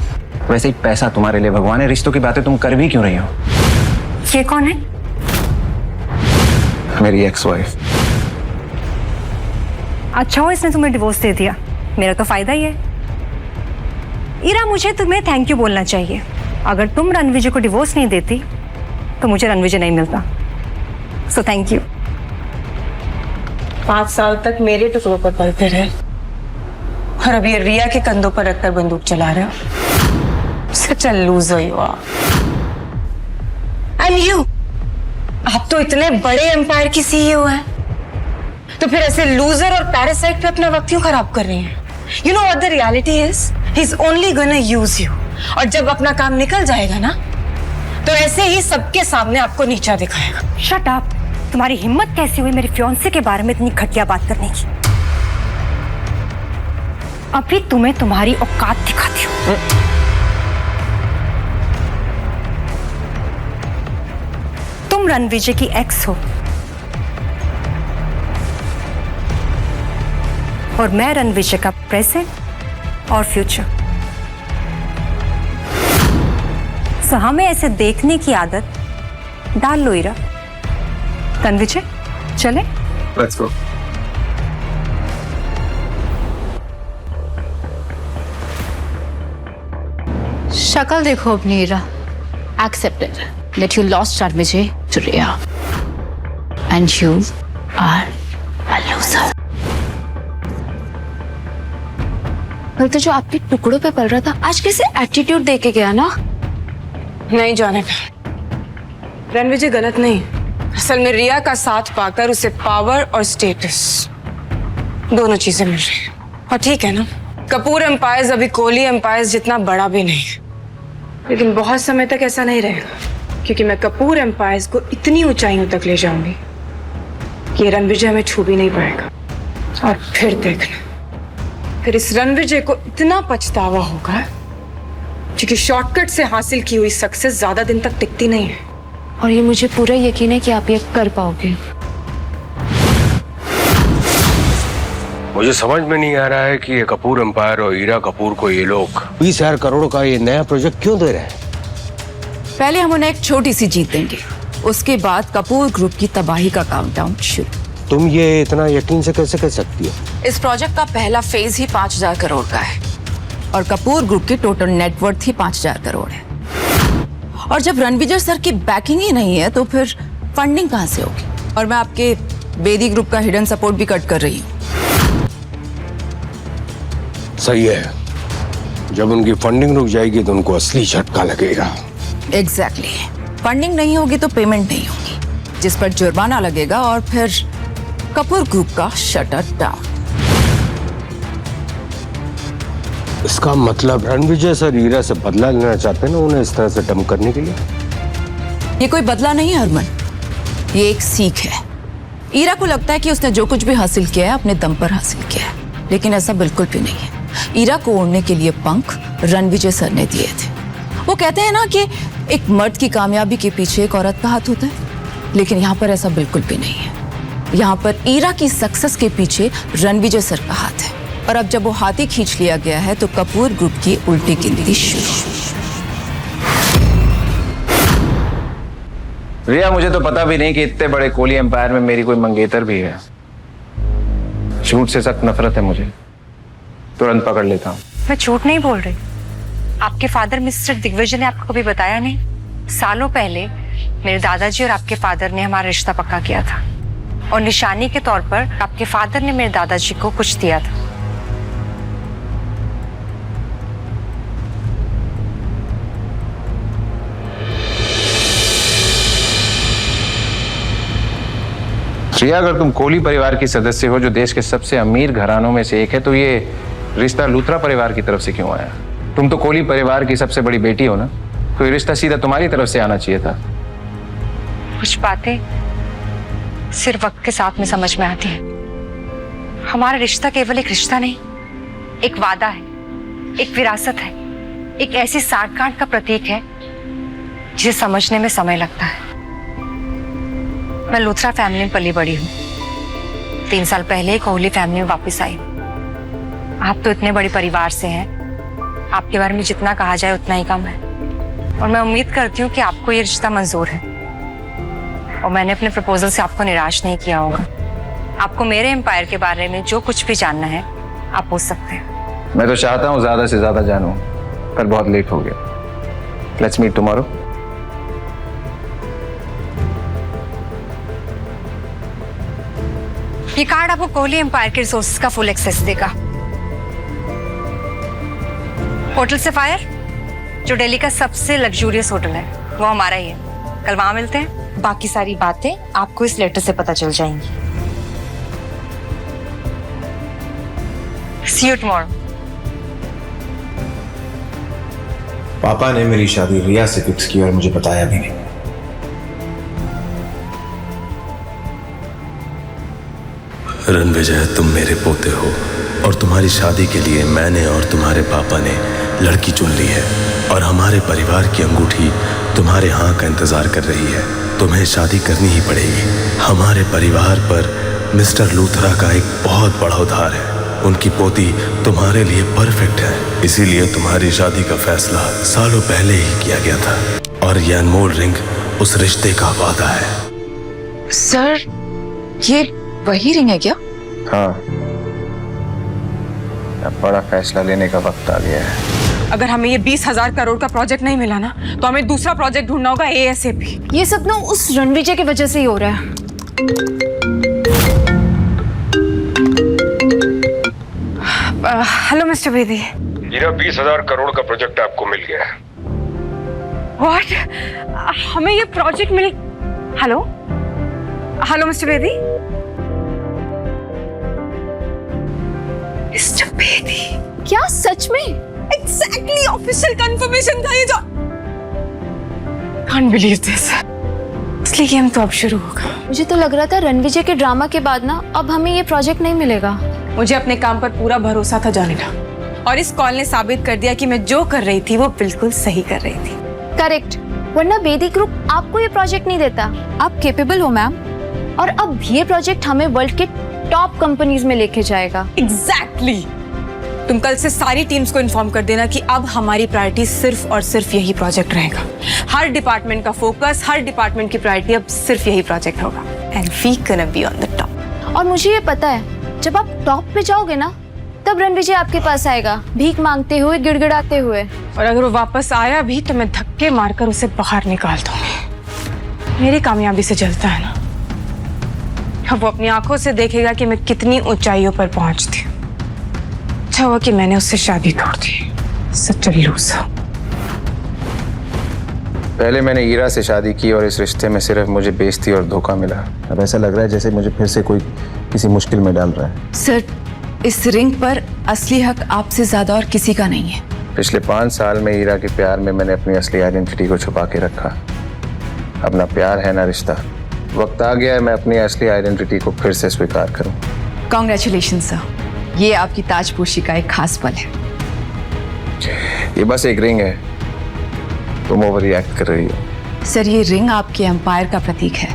वैसे ही पैसा तुम्हारे लिए भगवान है, रिश्तों की बातें तुम कर भी क्यों रही हो? ये कौन है? मेरी एक्स वाइफ। अच्छा हो इसने तुम्हें डिवोर्स दे दिया, मेरा तो फायदा ही है। ईरा, मुझे तुम्हें थैंक यू बोलना चाहिए। अगर तुम रणविजय को डिवोर्स नहीं देती तो मुझे रणविजय नहीं मिलता। So thank you. 5 साल तक मेरे टुकड़ों पर पलते रहे और अब ये रिया के कंधों पर रखकर बंदूक चला रहे हो। Such a loser you are. And you, आप तो इतने बड़े एम्पायर की सीईओ हैं, तो फिर ऐसे लूजर और पैरासाइट पे अपना वक्त क्यों खराब कर रही हैं? You know what the reality is? He's only gonna use you. और जब अपना काम निकल जाएगा ना, तो ऐसे ही सबके सामने आपको नीचा दिखाएगा। Shut up! तुम्हारी हिम्मत कैसी हुई मेरे फियांसे के बारे में इतनी घटिया बात करने की? अभी तुम्हें तुम्हारी औकात दिखाती हूँ। तुम रणविजय की एक्स हो और मैं रणविजय का प्रेजेंट और फ्यूचर। सो हमें ऐसे देखने की आदत डाल लो ईरा। रणविजय, चले? Let's go. शक्ल देखो अपनी Ira. Accepted that you lost Ranvijay to Riya and you are a loser. कल तो जो आपके टुकड़ों पे पल रहा था, आज कैसे एटीट्यूड दे के गया ना? नहीं जाने का। रणविजय गलत नहीं, असल में रिया का साथ पाकर उसे पावर और स्टेटस दोनों चीजें मिल रही हैं। और ठीक है ना, कपूर एम्पायर्स अभी कोहली एम्पायर्स जितना बड़ा भी नहीं, लेकिन बहुत समय तक ऐसा नहीं रहेगा, क्योंकि मैं कपूर एम्पायर्स को इतनी ऊंचाइयों तक ले जाऊंगी कि ये रणविजय हमें छू भी नहीं पाएगा। और फिर देखना, फिर इस रणविजय को इतना पछतावा होगा, क्योंकि शॉर्टकट से हासिल की हुई सक्सेस ज्यादा दिन तक टिकती नहीं है। और ये मुझे पूरा यकीन है कि आप ये कर पाओगे। मुझे समझ में नहीं आ रहा है कि ये कपूर एम्पायर और ईरा कपूर को ये लोग 20,000 करोड़ का ये नया प्रोजेक्ट क्यों दे रहे हैं? पहले हम उन्हें एक छोटी सी जीत देंगे, उसके बाद कपूर ग्रुप की तबाही का काउंटडाउन शुरू। तुम ये इतना यकीन से कैसे कह सकती हो? इस प्रोजेक्ट का पहला फेज ही 5,000 करोड़ का है और कपूर ग्रुप की टोटल नेटवर्थ ही 5,000 करोड़ है। और जब रणविजय सर की बैकिंग ही नहीं है तो फिर फंडिंग कहाँ से होगी? और मैं आपके बेदी ग्रुप का हिडन सपोर्ट भी कट कर रही हूँ। सही है, जब उनकी फंडिंग रुक जाएगी तो उनको असली झटका लगेगा। एग्जैक्टली, फंडिंग नहीं होगी तो पेमेंट नहीं होगी, जिस पर जुर्माना लगेगा और फिर कपूर ग्रुप का शटर डाउन। इसका मतलब रणविजय सर ईरा से बदला लेना चाहते हैं ना, उन्हें इस तरह से डम करने के लिए? ये कोई बदला नहीं है हरमन, ये एक सीख है। ईरा को लगता है कि उसने जो कुछ भी हासिल किया है अपने दम पर हासिल किया है, लेकिन ऐसा बिल्कुल भी नहीं है। ईरा को ओढ़ने के लिए पंख रणविजय सर ने दिए थे। वो कहते हैं ना कि एक मर्द की कामयाबी के पीछे एक औरत का हाथ होता है, लेकिन यहाँ पर ऐसा बिल्कुल भी नहीं है। यहाँ पर ईरा की सक्सेस के पीछे रणविजय सर का हाथ है, और अब जब वो हाथी खींच लिया गया है तो कपूर ग्रुप की उल्टी गिनती शुरू। रिया, मुझे तो पता भी नहीं कि इतने बड़े कोहली एम्पायर में मेरी कोई मंगेतर भी है। झूठ से सख्त नफरत है मुझे, तुरंत पकड़ लेता हूँ। मैं झूठ नहीं बोल रही। आपके फादर मिस्टर दिग्विजय ने आपको कभी बताया नहीं? सालों पहले मेरे दादाजी और आपके फादर ने हमारा रिश्ता पक्का किया था, और निशानी के तौर पर आपके फादर ने मेरे दादाजी को कुछ दिया था। रिया, अगर तुम कोहली परिवार की सदस्य हो जो देश के सबसे अमीर घरानों में से एक है, तो ये रिश्ता लूथरा परिवार की तरफ से क्यों आया? तुम तो कोहली परिवार की सबसे बड़ी बेटी हो ना, तो ये रिश्ता सीधा तुम्हारी तरफ से आना चाहिए था। कुछ बातें सिर्फ वक्त के साथ में समझ में आती है। हमारा रिश्ता केवल एक रिश्ता नहीं, एक वादा है, एक विरासत है, एक ऐसी साठगांठ का प्रतीक है जिसे समझने में समय लगता है। मैं लूथरा फैमिली में पली बड़ी हूँ। 3 साल पहले ही कोहली फैमिली में वापस आई। आप तो इतने बड़े परिवार से हैं, आपके बारे में जितना कहा जाए उतना ही कम है। और मैं उम्मीद करती हूँ कि आपको ये रिश्ता मंजूर है और मैंने अपने प्रपोजल से आपको निराश नहीं किया होगा। आपको मेरे एम्पायर के बारे में जो कुछ भी जानना है आप पूछ सकते हैं। मैं तो चाहता हूँ ज्यादा से ज्यादा जानूं, पर बहुत लेट हो गया। Let's meet tomorrow. ये कार्ड आपको कोहली एम्पायर के रिसोर्सेज का फुल एक्सेस देगा। होटल सफायर, जो दिल्ली का सबसे लग्जूरियस होटल है, वो हमारा ही है। कल वहां मिलते हैं। बाकी सारी बातें आपको इस लेटर से पता चल जाएंगी। See you tomorrow. पापा ने मेरी शादी रिया से फिक्स की और मुझे बताया भी नहीं। रणविजय, तुम मेरे पोते हो और तुम्हारी शादी के लिए मैंने और तुम्हारे पापा ने लड़की चुन ली है और हमारे परिवार की अंगूठी तुम्हारे हाँ का इंतजार कर रही है। तुम्हें शादी करनी ही पड़ेगी। हमारे परिवार पर मिस्टर लूथरा का एक बहुत बड़ा उधार है। उनकी पोती तुम्हारे लिए परफेक्ट है, इसीलिए तुम्हारी शादी का फैसला सालों पहले ही किया गया था और यह अनमोल रिंग उस रिश्ते का वादा है। सर, ये वही रिंग है क्या? हाँ, अब बड़ा फैसला लेने का वक्त आ गया है। अगर हमें ये 20,000 करोड़ का प्रोजेक्ट नहीं मिला ना, तो हमें दूसरा प्रोजेक्ट ढूंढना होगा ASAP। ये सब ना उस रणविजय की वजह से ही हो रहा है। Hello mister Bedi. हीरा, 20,000 करोड़ का प्रोजेक्ट आपको मिल गया है। व्हाट? हमें ये प्रोजेक्ट मिल... hello hello mister Bedi. Mister Bedi, क्या सच में? एग्जैक्टली ऑफिशियल कंफर्मेशन था ये जो... Can't believe this। असली गेम तो अब शुरू होगा। मुझे तो लग रहा था रणविजय के ड्रामा के बाद ना अब हमें ये प्रोजेक्ट नहीं मिलेगा। मुझे अपने काम पर पूरा भरोसा था जानिना, और इस कॉल ने साबित कर दिया कि मैं जो कर रही थी वो बिल्कुल सही कर रही थी। करेक्ट, वरना बेदी ग्रुप आपको ये प्रोजेक्ट नहीं देता। आप कैपेबल हो मैम, और अब ये प्रोजेक्ट हमें वर्ल्ड के टॉप कंपनीज में लेके जाएगा। एग्जैक्टली। तुम कल से सारी टीम्स को इन्फॉर्म कर देना कि अब हमारी प्रायोरिटी सिर्फ और सिर्फ यही प्रोजेक्ट रहेगा। हर डिपार्टमेंट का फोकस, हर डिपार्टमेंट की प्रायोरिटी अब सिर्फ यही प्रोजेक्ट होगा। And we gonna be on the top. और मुझे ये पता है, जब आप टॉप पे जाओगे ना, तब रणविजय आपके पास आएगा, भीख मांगते हुए, गिड़गिड़ाते हुए। और अगर वो वापस आया भी तो मैं धक्के मारकर उसे बाहर निकाल दूंगी। मेरी कामयाबी से जलता है ना, अब वो अपनी आंखों से देखेगा कि मैं कितनी ऊंचाइयों पर पहुंचती हूँ। अच्छा हुआ कि मैंने उससे शादी तोड़ दी। सच अ लूजर। पहले मैंने ईरा से शादी की और इस रिश्ते में सिर्फ मुझे बेइज्जती और धोखा मिला। अब ऐसा लग रहा है जैसे मुझे फिर से कोई किसी मुश्किल में डाल रहा है। सर, इस रिंग पर असली हक आपसे ज्यादा और किसी का नहीं है। पिछले 5 साल में ईरा के प्यार में मैंने अपनी असली आइडेंटिटी को छुपा के रखा। अब ना प्यार है ना रिश्ता। वक्त आ गया है मैं अपनी असली आइडेंटिटी को फिर से स्वीकार करूं। कॉन्ग्रेचुलेशन सर, ये आपकी ताजपोशी का एक खास पल है। ये बस एक रिंग है, तुम ओवर रिएक्ट कर रही हो। सर, ये रिंग आपके एम्पायर का प्रतीक है।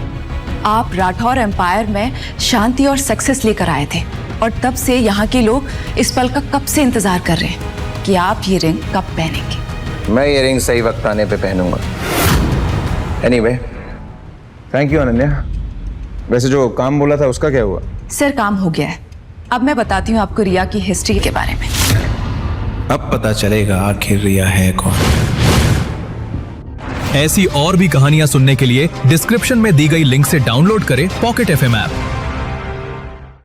आप राठौर एम्पायर में शांति और सक्सेस लेकर आए थे, और तब से यहाँ के लोग इस पल का कब से इंतजार कर रहे हैं कि आप ये रिंग कब पहनेंगे। मैं ये रिंग सही वक्त आने पे पहनूंगा। Anyway, thank you Ananya. वैसे जो काम बोला था उसका क्या हुआ? सर, काम हो गया है। अब मैं बताती हूँ आपको रिया की हिस्ट्री के बारे में। अब पता चलेगा आखिर रिया है कौन। ऐसी और भी कहानियां सुनने के लिए डिस्क्रिप्शन में दी गई लिंक से डाउनलोड करें पॉकेट FM ऐप।